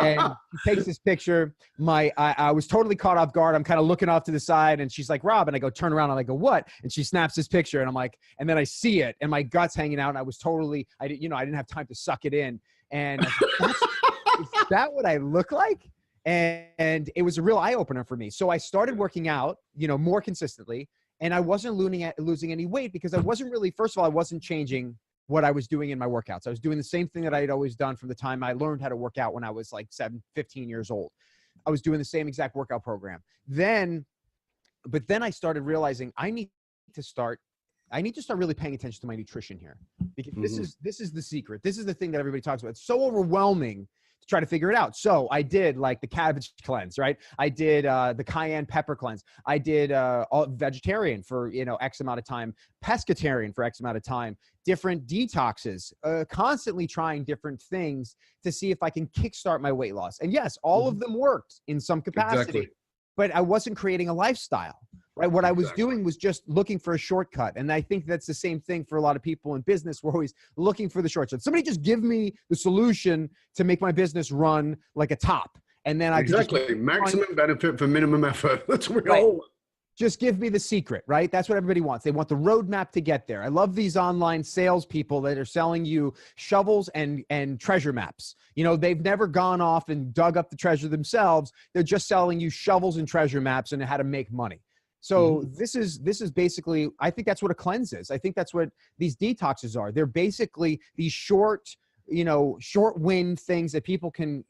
And she takes this picture. I was totally caught off guard. I'm kind of looking off to the side, and she's like, Rob, and I go, turn around, and I go, what? And she snaps this picture, and I'm like, and then I see it, and my gut's hanging out, and I was totally, I didn't have time to suck it in. And I said, is that what I look like? And it was a real eye opener for me. So I started working out, more consistently. And I wasn't losing any weight because I wasn't really, first of all, I wasn't changing what I was doing in my workouts. I was doing the same thing that I had always done from the time I learned how to work out when I was like 15 years old. I was doing the same exact workout program. But then I started realizing I need to start really paying attention to my nutrition here, because this is the secret. This is the thing that everybody talks about. It's so overwhelming to try to figure it out. So I did like the cabbage cleanse, right? I did the cayenne pepper cleanse. I did vegetarian for, X amount of time, pescatarian for X amount of time, different detoxes, constantly trying different things to see if I can kickstart my weight loss. And yes, all of them worked in some capacity, but I wasn't creating a lifestyle. Right. What I was doing was just looking for a shortcut. And I think that's the same thing for a lot of people in business. We're always looking for the shortcut. Somebody just give me the solution to make my business run like a top. And then maximum benefit for minimum effort. That's what we all want. Just give me the secret, right? That's what everybody wants. They want the roadmap to get there. I love these online salespeople that are selling you shovels and treasure maps. They've never gone off and dug up the treasure themselves. They're just selling you shovels and treasure maps and how to make money. So this is basically, I think that's what a cleanse is. I think that's what these detoxes are. They're basically these short win things that people can,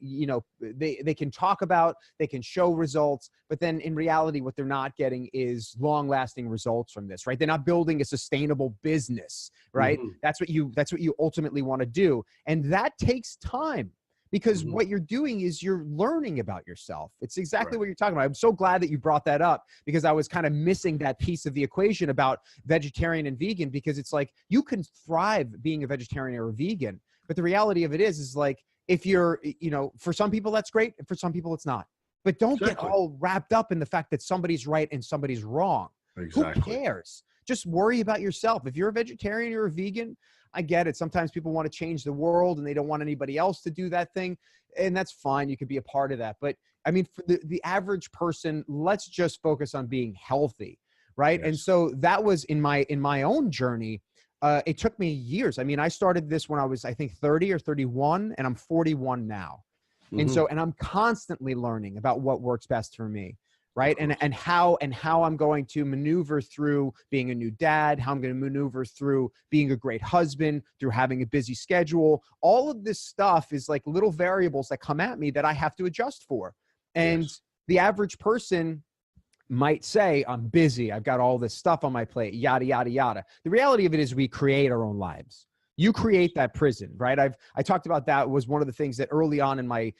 they can talk about, they can show results, but then in reality, what they're not getting is long lasting results from this, right? They're not building a sustainable business, right? That's what you ultimately want to do. And that takes time. Because what you're doing is you're learning about yourself. It's exactly what you're talking about. I'm so glad that you brought that up, because I was kind of missing that piece of the equation about vegetarian and vegan, because it's like you can thrive being a vegetarian or a vegan. But the reality of it is like, if you're, for some people that's great, and for some people it's not. But don't get all wrapped up in the fact that somebody's right and somebody's wrong. Who cares? Just worry about yourself. If you're a vegetarian or a vegan, I get it. Sometimes people want to change the world and they don't want anybody else to do that thing. And that's fine. You could be a part of that. But I mean, for the average person, let's just focus on being healthy. Right. Yes. And so that was in my own journey. It took me years. I mean, I started this when I was, I think 30 or 31, and I'm 41 now. And so, and I'm constantly learning about what works best for me. Right. And how I'm going to maneuver through being a new dad, how I'm going to maneuver through being a great husband, through having a busy schedule. All of this stuff is like little variables that come at me that I have to adjust for. And the average person might say, I'm busy, I've got all this stuff on my plate, yada, yada, yada. The reality of it is we create our own lives. You create that prison, right? I talked about that. Was one of the things that early on I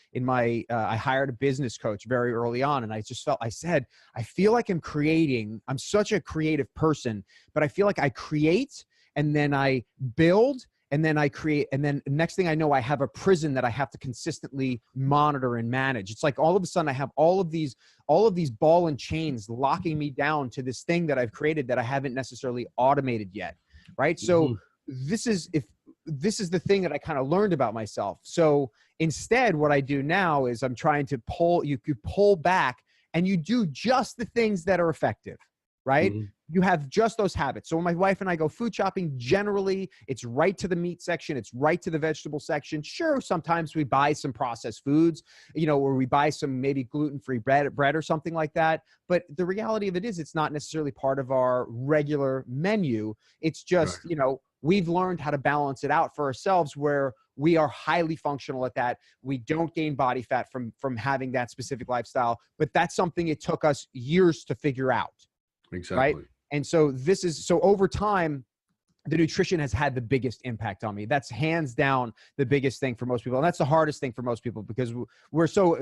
hired a business coach very early on. And I said, I feel like I'm such a creative person, but I feel like I create and then I build and then I create. And then next thing I know, I have a prison that I have to consistently monitor and manage. It's like all of a sudden I have all of these ball and chains locking me down to this thing that I've created that I haven't necessarily automated yet. Right. So this is the thing that I kind of learned about myself. So instead, what I do now is I'm trying to pull back and you do just the things that are effective, right? You have just those habits. So when my wife and I go food shopping, generally it's right to the meat section. It's right to the vegetable section. Sure. Sometimes we buy some processed foods, or we buy some maybe gluten-free bread or something like that. But the reality of it is it's not necessarily part of our regular menu. It's just, we've learned how to balance it out for ourselves where we are highly functional at that. We don't gain body fat from having that specific lifestyle, but that's something it took us years to figure out. Exactly. Right. And so over time, the nutrition has had the biggest impact on me. That's hands down the biggest thing for most people. And that's the hardest thing for most people because we're so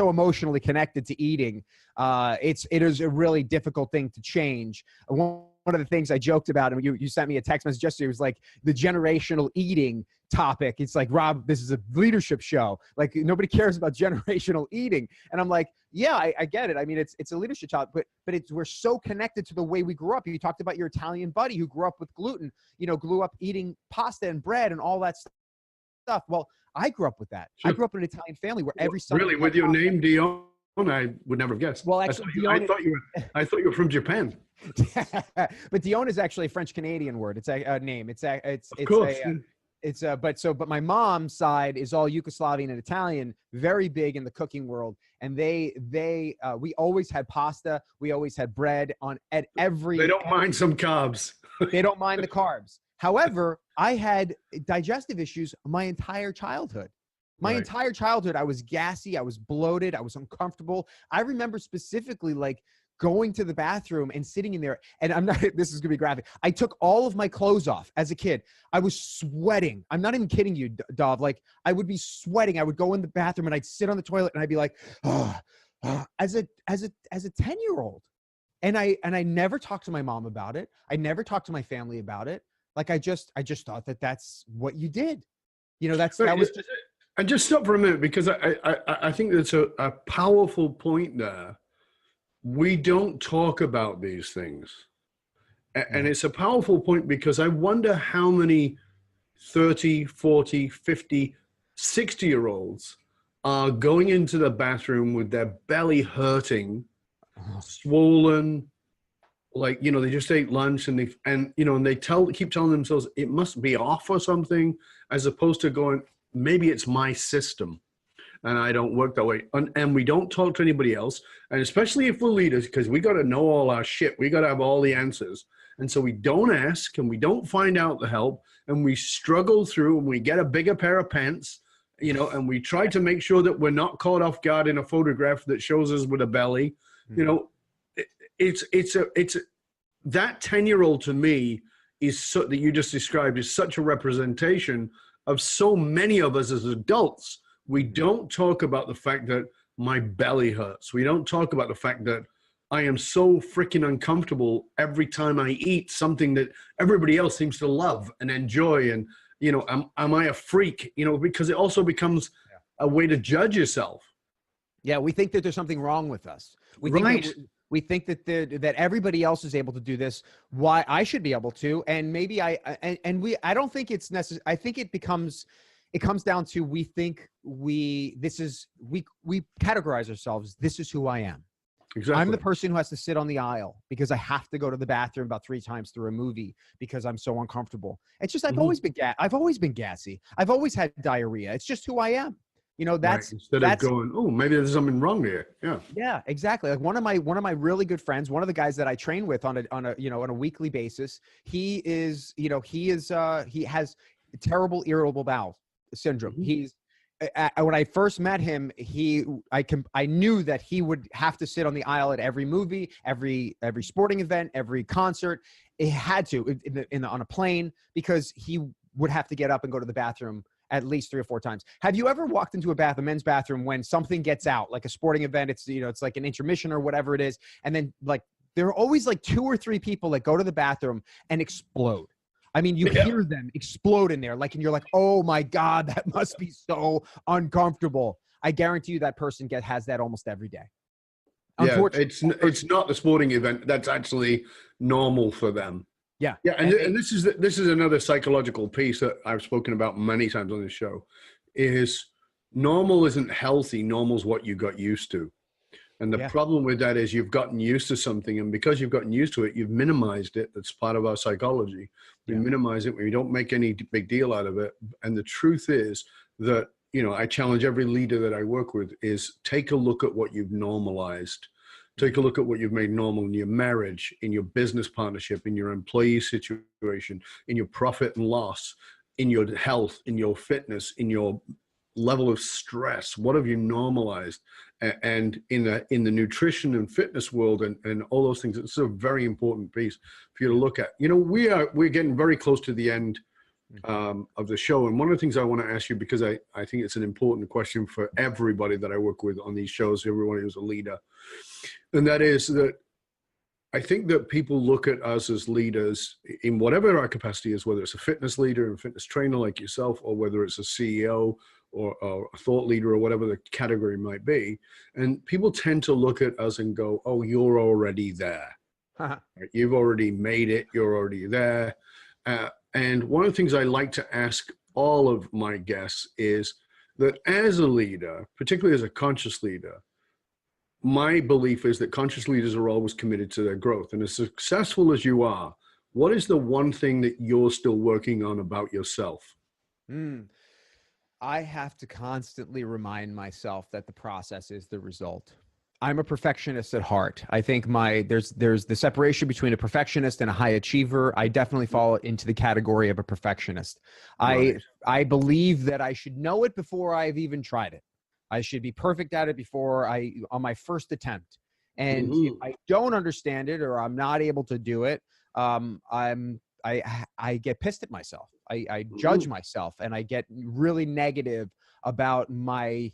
emotionally connected to eating. It is a really difficult thing to change. One of the things I joked about, and you sent me a text message yesterday, was like the generational eating topic. It's like, Rob, this is a leadership show. Like, nobody cares about generational eating. And I'm like, yeah, I get it. I mean, it's a leadership topic, but we're so connected to the way we grew up. You talked about your Italian buddy who grew up with gluten, grew up eating pasta and bread and all that stuff. Well, I grew up with that. Sure. I grew up in an Italian family where every Sunday. Really, with your name, Dionne? I would never have guessed. Well, actually, I thought you were from Japan. But Dionne is actually a French Canadian word. It's a name. But my mom's side is all Yugoslavian and Italian, very big in the cooking world. And we always had pasta. We always had bread at every. They don't mind some carbs. They don't mind the carbs. However, I had digestive issues my entire childhood. My entire childhood, I was gassy, I was bloated, I was uncomfortable. I remember specifically like going to the bathroom and sitting in there, and this is gonna be graphic. I took all of my clothes off as a kid. I was sweating. I'm not even kidding you, Dov. Like, I would be sweating. I would go in the bathroom and I'd sit on the toilet and I'd be like, as a 10-year-old. And I never talked to my mom about it. I never talked to my family about it. Like, I just thought that that's what you did. That was just. And just stop for a minute, because I think that's a powerful point there. We don't talk about these things. And it's a powerful point, because I wonder how many 30, 40, 50, 60-year-olds are going into the bathroom with their belly hurting, swollen, like, they just ate lunch and they keep telling themselves it must be off or something, as opposed to going, maybe it's my system and I don't work that way. And we don't talk to anybody else. And especially if we're leaders, because we got to know all our shit. We got to have all the answers. And so we don't ask and we don't find out the help, and we struggle through, and we get a bigger pair of pants, and we try to make sure that we're not caught off guard in a photograph that shows us with a belly. It's that 10-year-old to me that you just described is such a representation of so many of us as adults. We don't talk about the fact that my belly hurts. We don't talk about the fact that I am so freaking uncomfortable every time I eat something that everybody else seems to love and enjoy. And, am I a freak? Because it also becomes a way to judge yourself. Yeah, we think that there's something wrong with us. We think that everybody else is able to do this. Why I should be able to? And maybe I don't think it's necessary. I think it comes down to, we think we categorize ourselves. This is who I am. Exactly. I'm the person who has to sit on the aisle because I have to go to the bathroom about 3 times through a movie because I'm so uncomfortable. It's just, I've always been gassy. I've always had diarrhea. It's just who I am. Instead of going, oh, maybe there's something wrong here. Yeah, exactly. Like one of my really good friends, one of the guys that I train with on a weekly basis, he has terrible irritable bowel syndrome. When I first met him, I knew that he would have to sit on the aisle at every movie, every sporting event, every concert. It had to on a plane, because he would have to get up and go to the bathroom at least 3 or 4 times. Have you ever walked into a men's bathroom, when something gets out, like a sporting event, it's like an intermission or whatever it is, and then like there are always like 2 or 3 people that go to the bathroom and explode. I mean, you hear them explode in there, like, and you're like, oh my God, that must be so uncomfortable. I guarantee you that person has that almost every day. Yeah, it's not the sporting event that's actually normal for them. Yeah. And this is another psychological piece that I've spoken about many times on this show, is normal isn't healthy. Normal's what you got used to. And the problem with that is you've gotten used to something, and because you've gotten used to it, you've minimized it. That's part of our psychology. We minimize it. We don't make any big deal out of it. And the truth is that, I challenge every leader that I work with is take a look at what you've normalized. Take a look at what you've made normal in your marriage, in your business partnership, in your employee situation, in your profit and loss, in your health, in your fitness, in your level of stress. What have you normalized? And in the nutrition and fitness world and all those things, it's a very important piece for you to look at. We're getting very close to the end of the show. And one of the things I want to ask you, because I think it's an important question for everybody that I work with on these shows, everyone who's a leader. And that is that I think that people look at us as leaders in whatever our capacity is, whether it's a fitness leader, a fitness trainer like yourself, or whether it's a CEO or a thought leader or whatever the category might be. And people tend to look at us and go, oh, you're already there. Right? You've already made it. You're already there. And one of the things I like to ask all of my guests is that as a leader, particularly as a conscious leader, my belief is that conscious leaders are always committed to their growth. And as successful as you are, what is the one thing that you're still working on about yourself? I have to constantly remind myself that the process is the result. I'm a perfectionist at heart. I think there's the separation between a perfectionist and a high achiever. I definitely fall into the category of a perfectionist. Right. I believe that I should know it before I've even tried it. I should be perfect at it on my first attempt. And if I don't understand it or I'm not able to do it, I get pissed at myself. I judge myself, and I get really negative about the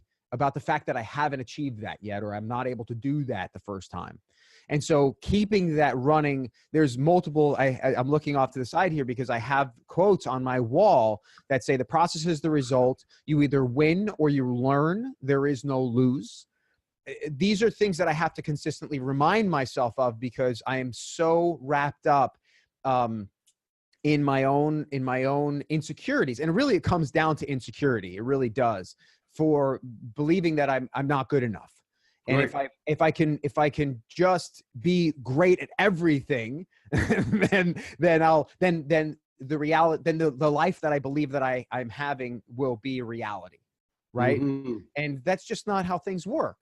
fact that I haven't achieved that yet, or I'm not able to do that the first time. And so keeping that running, there's multiple, I'm looking off to the side here because I have quotes on my wall that say the process is the result. You either win or you learn. There is no lose. These are things that I have to consistently remind myself of because I am so wrapped up in my own insecurities. And really it comes down to insecurity. It really does, for believing that I'm not good enough. And right. if I can just be great at everything, then the life that I believe that I'm having will be a reality. Right. And that's just not how things work.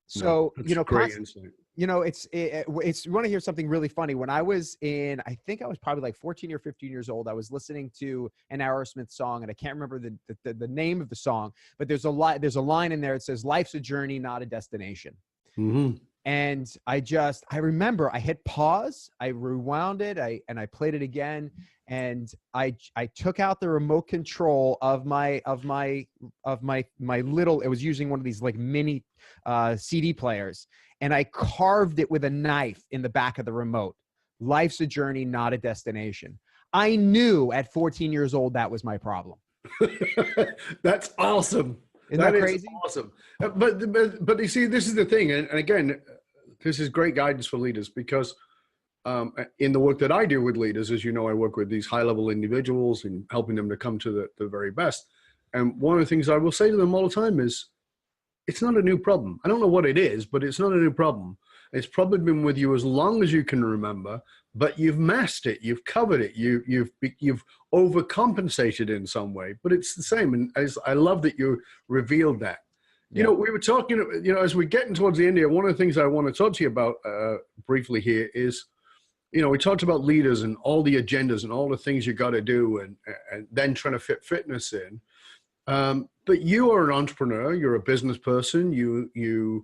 So, great insight. You want to hear something really funny. When I was I think I was probably like 14 or 15 years old, I was listening to an Aerosmith song, and I can't remember the name of the song, but there's a line in there. It says, "Life's a journey, not a destination." And I remember I hit pause, I rewound it, and I played it again. And I took out the remote control of my little, it was using one of these like mini CD players, and I carved it with a knife in the back of the remote. Life's a journey, not a destination. I knew at 14 years old that was my problem. That's awesome. Isn't that crazy? Is awesome. But you see, this is the thing, and again, this is great guidance for leaders because in the work that I do with leaders, as you know, I work with these high-level individuals and helping them to come to the very best. And one of the things I will say to them all the time is, it's not a new problem. I don't know what it is, but it's not a new problem. It's probably been with you as long as you can remember, but you've masked it, you've covered it, you've overcompensated in some way, but it's the same. And I love that you revealed that. Yeah. We were talking, as we're getting towards the end here, one of the things I want to talk to you about briefly here is, we talked about leaders and all the agendas and all the things you got to do and then trying to fit fitness in. But you are an entrepreneur, you're a business person, you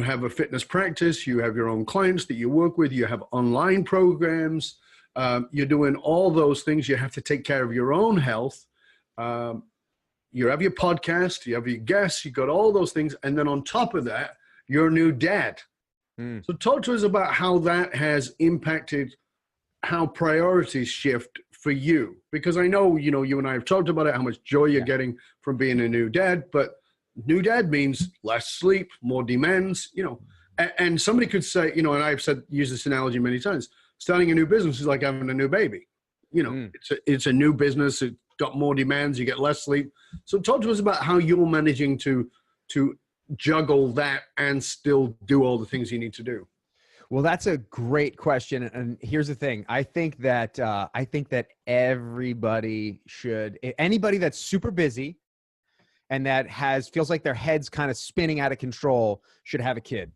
have a fitness practice, you have your own clients that you work with, you have online programs, you're doing all those things. You have to take care of your own health. You have your podcast, you have your guests, you got all those things. And then on top of that, you're a new dad. So talk to us about how that has impacted how priorities shift for you. Because I know, you and I have talked about it, how much joy you're getting from being a new dad, but new dad means less sleep, more demands, and somebody could say, and I've used this analogy many times, starting a new business is like having a new baby. It's a new business. It's got more demands. You get less sleep. So talk to us about how you're managing to juggle that and still do all the things you need to do. Well, that's a great question. And here's the thing. I think that everybody should, anybody that's super busy and that feels like their head's kind of spinning out of control should have a kid.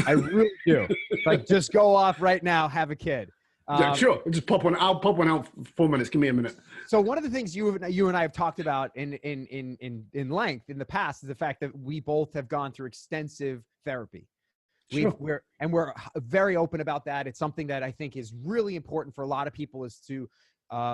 I really do. Like, just go off right now, have a kid. Yeah, sure. Just pop one. I'll pop one out for 4 minutes. Give me a minute. So one of the things you and I have talked about in length in the past is the fact that we both have gone through extensive therapy. Sure. We're very open about that. It's something that I think is really important for a lot of people, is to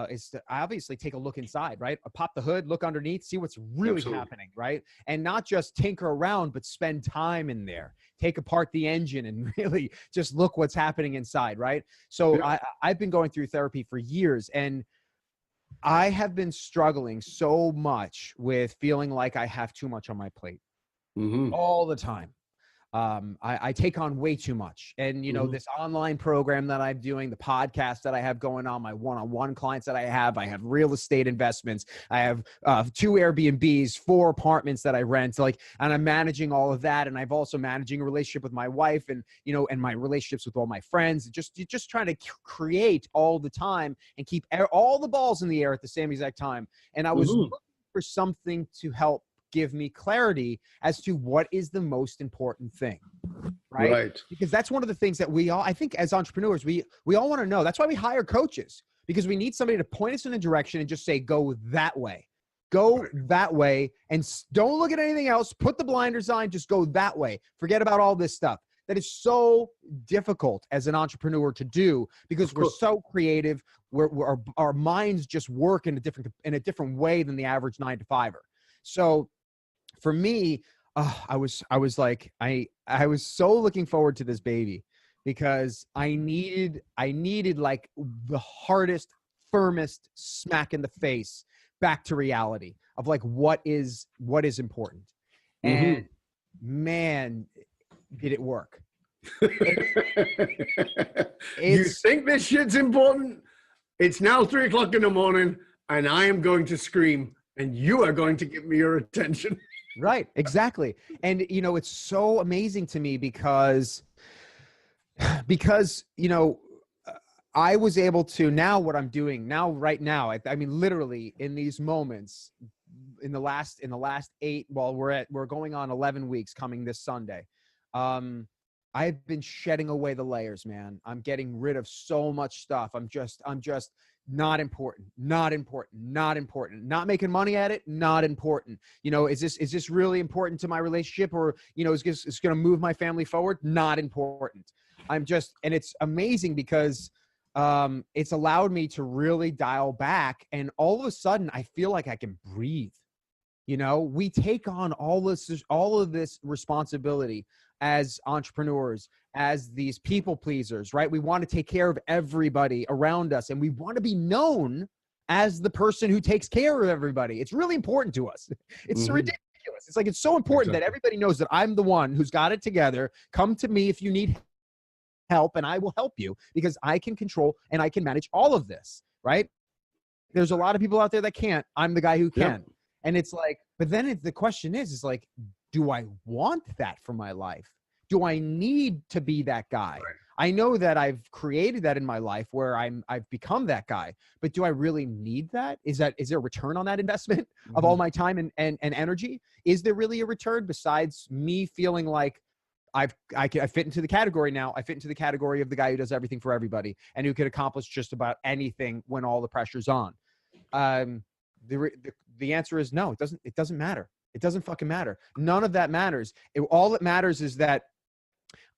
is to obviously take a look inside, right? Pop the hood, look underneath, see what's really happening, right? And not just tinker around, but spend time in there. Take apart the engine and really just look what's happening inside, right? So I've been going through therapy for years, and I have been struggling so much with feeling like I have too much on my plate all the time. I take on way too much. And, you know, this online program that I'm doing, the podcast that I have going on, my one-on-one clients that I have real estate investments. I have 2 Airbnbs, 4 apartments that I rent, and I'm managing all of that. And I've also managing a relationship with my wife and, you know, and my relationships with all my friends, just trying to create all the time and keep all the balls in the air at the same exact time. And I was looking for something to help give me clarity as to what is the most important thing, right? Because that's one of the things that I think as entrepreneurs, we all want to know. That's why we hire coaches, because we need somebody to point us in a direction and just say, go that way, that way. And don't look at anything else. Put the blinders on, just go that way. Forget about all this stuff. That is so difficult as an entrepreneur to do, because we're so creative. Our minds just work in a different way than the average 9-to-5er. So for me, I was so looking forward to this baby, because I needed like the hardest, firmest smack in the face back to reality of like what is important. And man, did it work. You think this shit's important? It's now 3:00 in the morning and I am going to scream and you are going to give me your attention. Right. Exactly. And, you know, it's so amazing to me because, you know, I was able to now what I'm doing now, right now, I mean, literally in these moments in the last 8, well, we're going on 11 weeks coming this Sunday. I've been shedding away the layers, man. I'm getting rid of so much stuff. I'm just not important, not making money at it. Not important. You know, is this really important to my relationship, or, you know, is going to move my family forward? Not important. And it's amazing because, it's allowed me to really dial back, and all of a sudden I feel like I can breathe. You know, we take on all of this responsibility as entrepreneurs, as these people pleasers, right? We want to take care of everybody around us, and we want to be known as the person who takes care of everybody. It's really important to us. It's ridiculous. It's like, it's so important that everybody knows that I'm the one who's got it together. Come to me if you need help, and I will help you, because I can control and I can manage all of this, right? There's a lot of people out there that can't. I'm the guy who can. Yep. And it's like, but then the question is like, do I want that for my life? Do I need to be that guy? Right. I know that I've created that in my life where I've become that guy, but do I really need that? Is there a return on that investment of all my time and energy? Is there really a return besides me feeling like I fit into the category now? I fit into the category of the guy who does everything for everybody and who could accomplish just about anything when all the pressure's on. The answer is no. It doesn't matter. It doesn't fucking matter. None of that matters. All that matters is that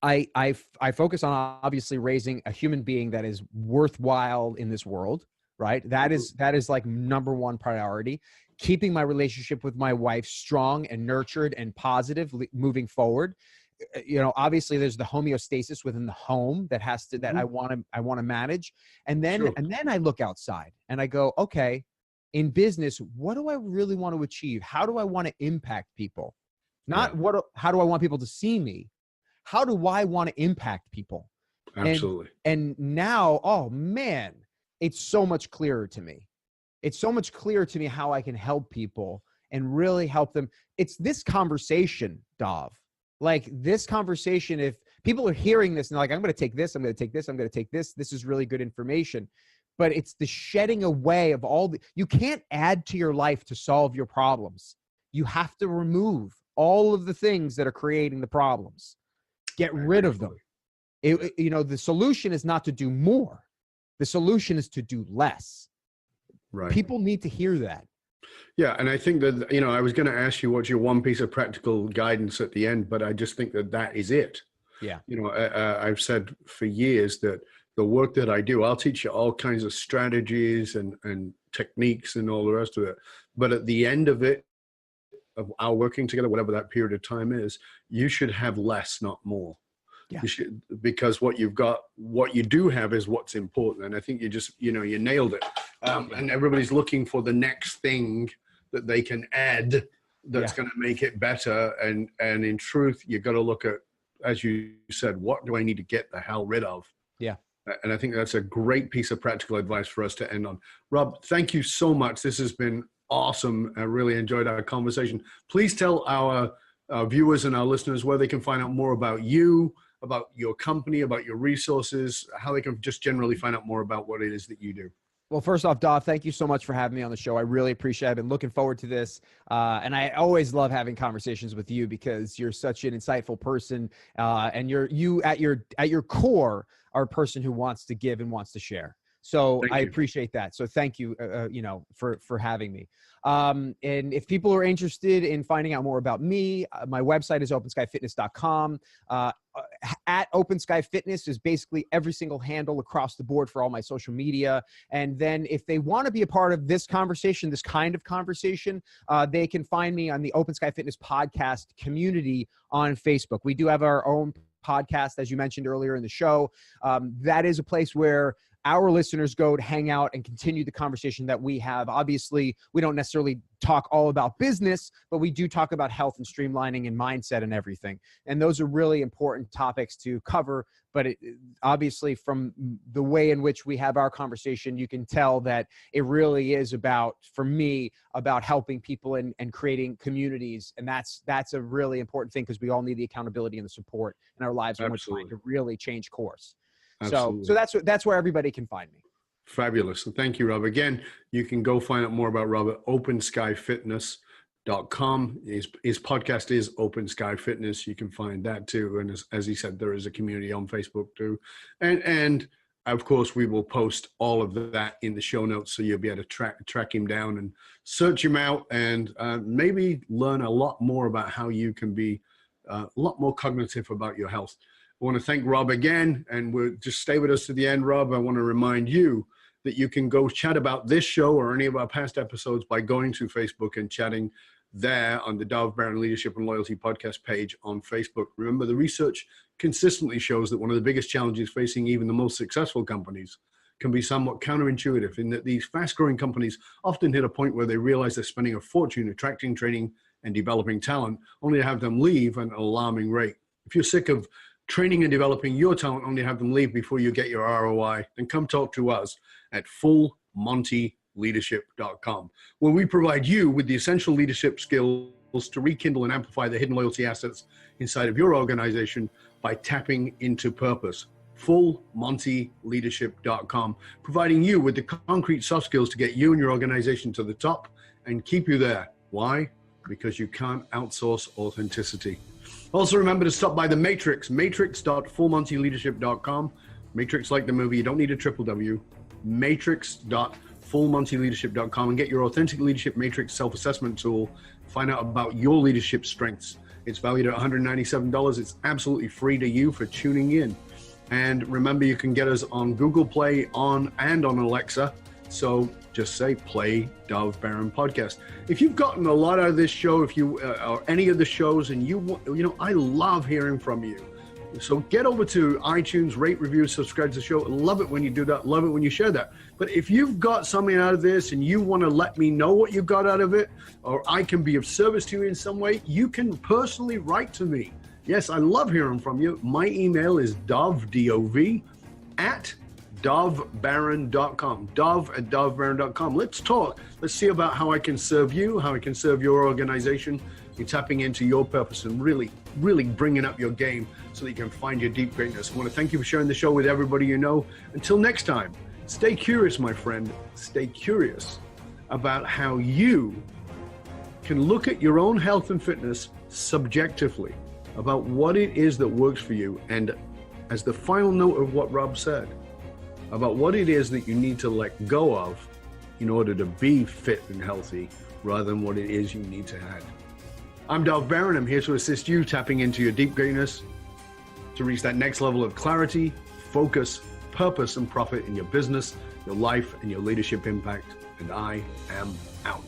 I focus on obviously raising a human being that is worthwhile in this world, right? That is like number one priority. Keeping my relationship with my wife strong and nurtured and positive moving forward. You know, obviously there's the homeostasis within the home that I want to manage. And then I look outside and I go, okay, in business, what do I really want to achieve? How do I want to impact people? Not how do I want people to see me? How do I want to impact people? Absolutely. And now, oh man, it's so much clearer to me. It's so much clearer to me how I can help people and really help them. It's this conversation, Dov. Like this conversation, if people are hearing this and they're like, I'm going to take this, I'm going to take this, I'm going to take this. This is really good information. But it's the shedding away of you can't add to your life to solve your problems. You have to remove all of the things that are creating the problems. Get rid of them. You know, the solution is not to do more. The solution is to do less. Right. People need to hear that. Yeah. And I think that, you know, I was going to ask you what's your one piece of practical guidance at the end, but I just think that is it. Yeah. You know, I've said for years that the work that I do, I'll teach you all kinds of strategies and techniques and all the rest of it. But at the end of it, of our working together, whatever that period of time is, you should have less, not more. Yeah. You should, because what you do have is what's important. And I think you nailed it. And everybody's looking for the next thing that they can add that's going to make it better. And in truth, you got to look at, as you said, what do I need to get the hell rid of? Yeah. And I think that's a great piece of practical advice for us to end on. Rob, thank you so much. This has been awesome. I really enjoyed our conversation. Please tell our viewers and our listeners where they can find out more about you, about your company, about your resources, how they can just generally find out more about what it is that you do. Well, first off, Dov, thank you so much for having me on the show. I really appreciate it. I've been looking forward to this. And I always love having conversations with you because you're such an insightful person. And you at your core are a person who wants to give and wants to share. So I appreciate that. So thank you, for having me. And if people are interested in finding out more about me, my website is openskyfitness.com. At Open Sky Fitness is basically every single handle across the board for all my social media. And then if they want to be a part of this conversation, this kind of conversation, they can find me on the Open Sky Fitness podcast community on Facebook. We do have our own podcast, as you mentioned earlier in the show. That is a place where our listeners go to hang out and continue the conversation that we have. Obviously, we don't necessarily talk all about business, but we do talk about health and streamlining and mindset and everything. And those are really important topics to cover. But obviously, from the way in which we have our conversation, you can tell that it really is about, for me, about helping people and creating communities. And that's a really important thing because we all need the accountability and the support in our lives when we're trying to really change course. Absolutely. So that's where everybody can find me. Fabulous. And thank you, Rob. Again, you can go find out more about Rob at openskyfitness.com. His podcast is Open Sky Fitness. You can find that too. And as he said, there is a community on Facebook too. And of course, we will post all of that in the show notes so you'll be able to track him down and search him out and maybe learn a lot more about how you can be a lot more cognitive about your health. I want to thank Rob again, and we'll just stay with us to the end. Rob, I want to remind you that you can go chat about this show or any of our past episodes by going to Facebook and chatting there on the Dov Baron Leadership and Loyalty podcast page on Facebook. Remember, the research consistently shows that one of the biggest challenges facing even the most successful companies can be somewhat counterintuitive in that these fast-growing companies often hit a point where they realize they're spending a fortune attracting, training, and developing talent, only to have them leave at an alarming rate. If you're sick of training and developing your talent, only to have them leave before you get your ROI, then come talk to us at fullmontyleadership.com, where we provide you with the essential leadership skills to rekindle and amplify the hidden loyalty assets inside of your organization by tapping into purpose. fullmontyleadership.com, providing you with the concrete soft skills to get you and your organization to the top and keep you there. Why? Because you can't outsource authenticity. Also, remember to stop by the Matrix, matrix.fullmontyleadership.com. Matrix like the movie, you don't need a triple W. Matrix.fullmontyleadership.com and get your authentic leadership matrix self-assessment tool. Find out about your leadership strengths. It's valued at $197. It's absolutely free to you for tuning in. And remember, you can get us on Google Play and on Alexa. So just say play Dov Baron podcast. If you've gotten a lot out of this show, if you or any of the shows, and I love hearing from you. So get over to iTunes, rate, review, subscribe to the show. Love it when you do that. Love it when you share that. But if you've got something out of this and you want to let me know what you got out of it, or I can be of service to you in some way, you can personally write to me. Yes, I love hearing from you. My email is dov, D-O-V, at dovbaron.com, dov@dovbaron.com. Let's talk. Let's see about how I can serve you, how I can serve your organization. You're tapping into your purpose and really bringing up your game so that you can find your deep greatness. I want to thank you for sharing the show with everybody you know. Until next time, stay curious, my friend. Stay curious about how you can look at your own health and fitness subjectively, about what it is that works for you. And as the final note of what Rob said, about what it is that you need to let go of in order to be fit and healthy, rather than what it is you need to have. I'm Dov Baron. I'm here to assist you tapping into your deep greatness to reach that next level of clarity, focus, purpose and profit in your business, your life, and your leadership impact. And I am out.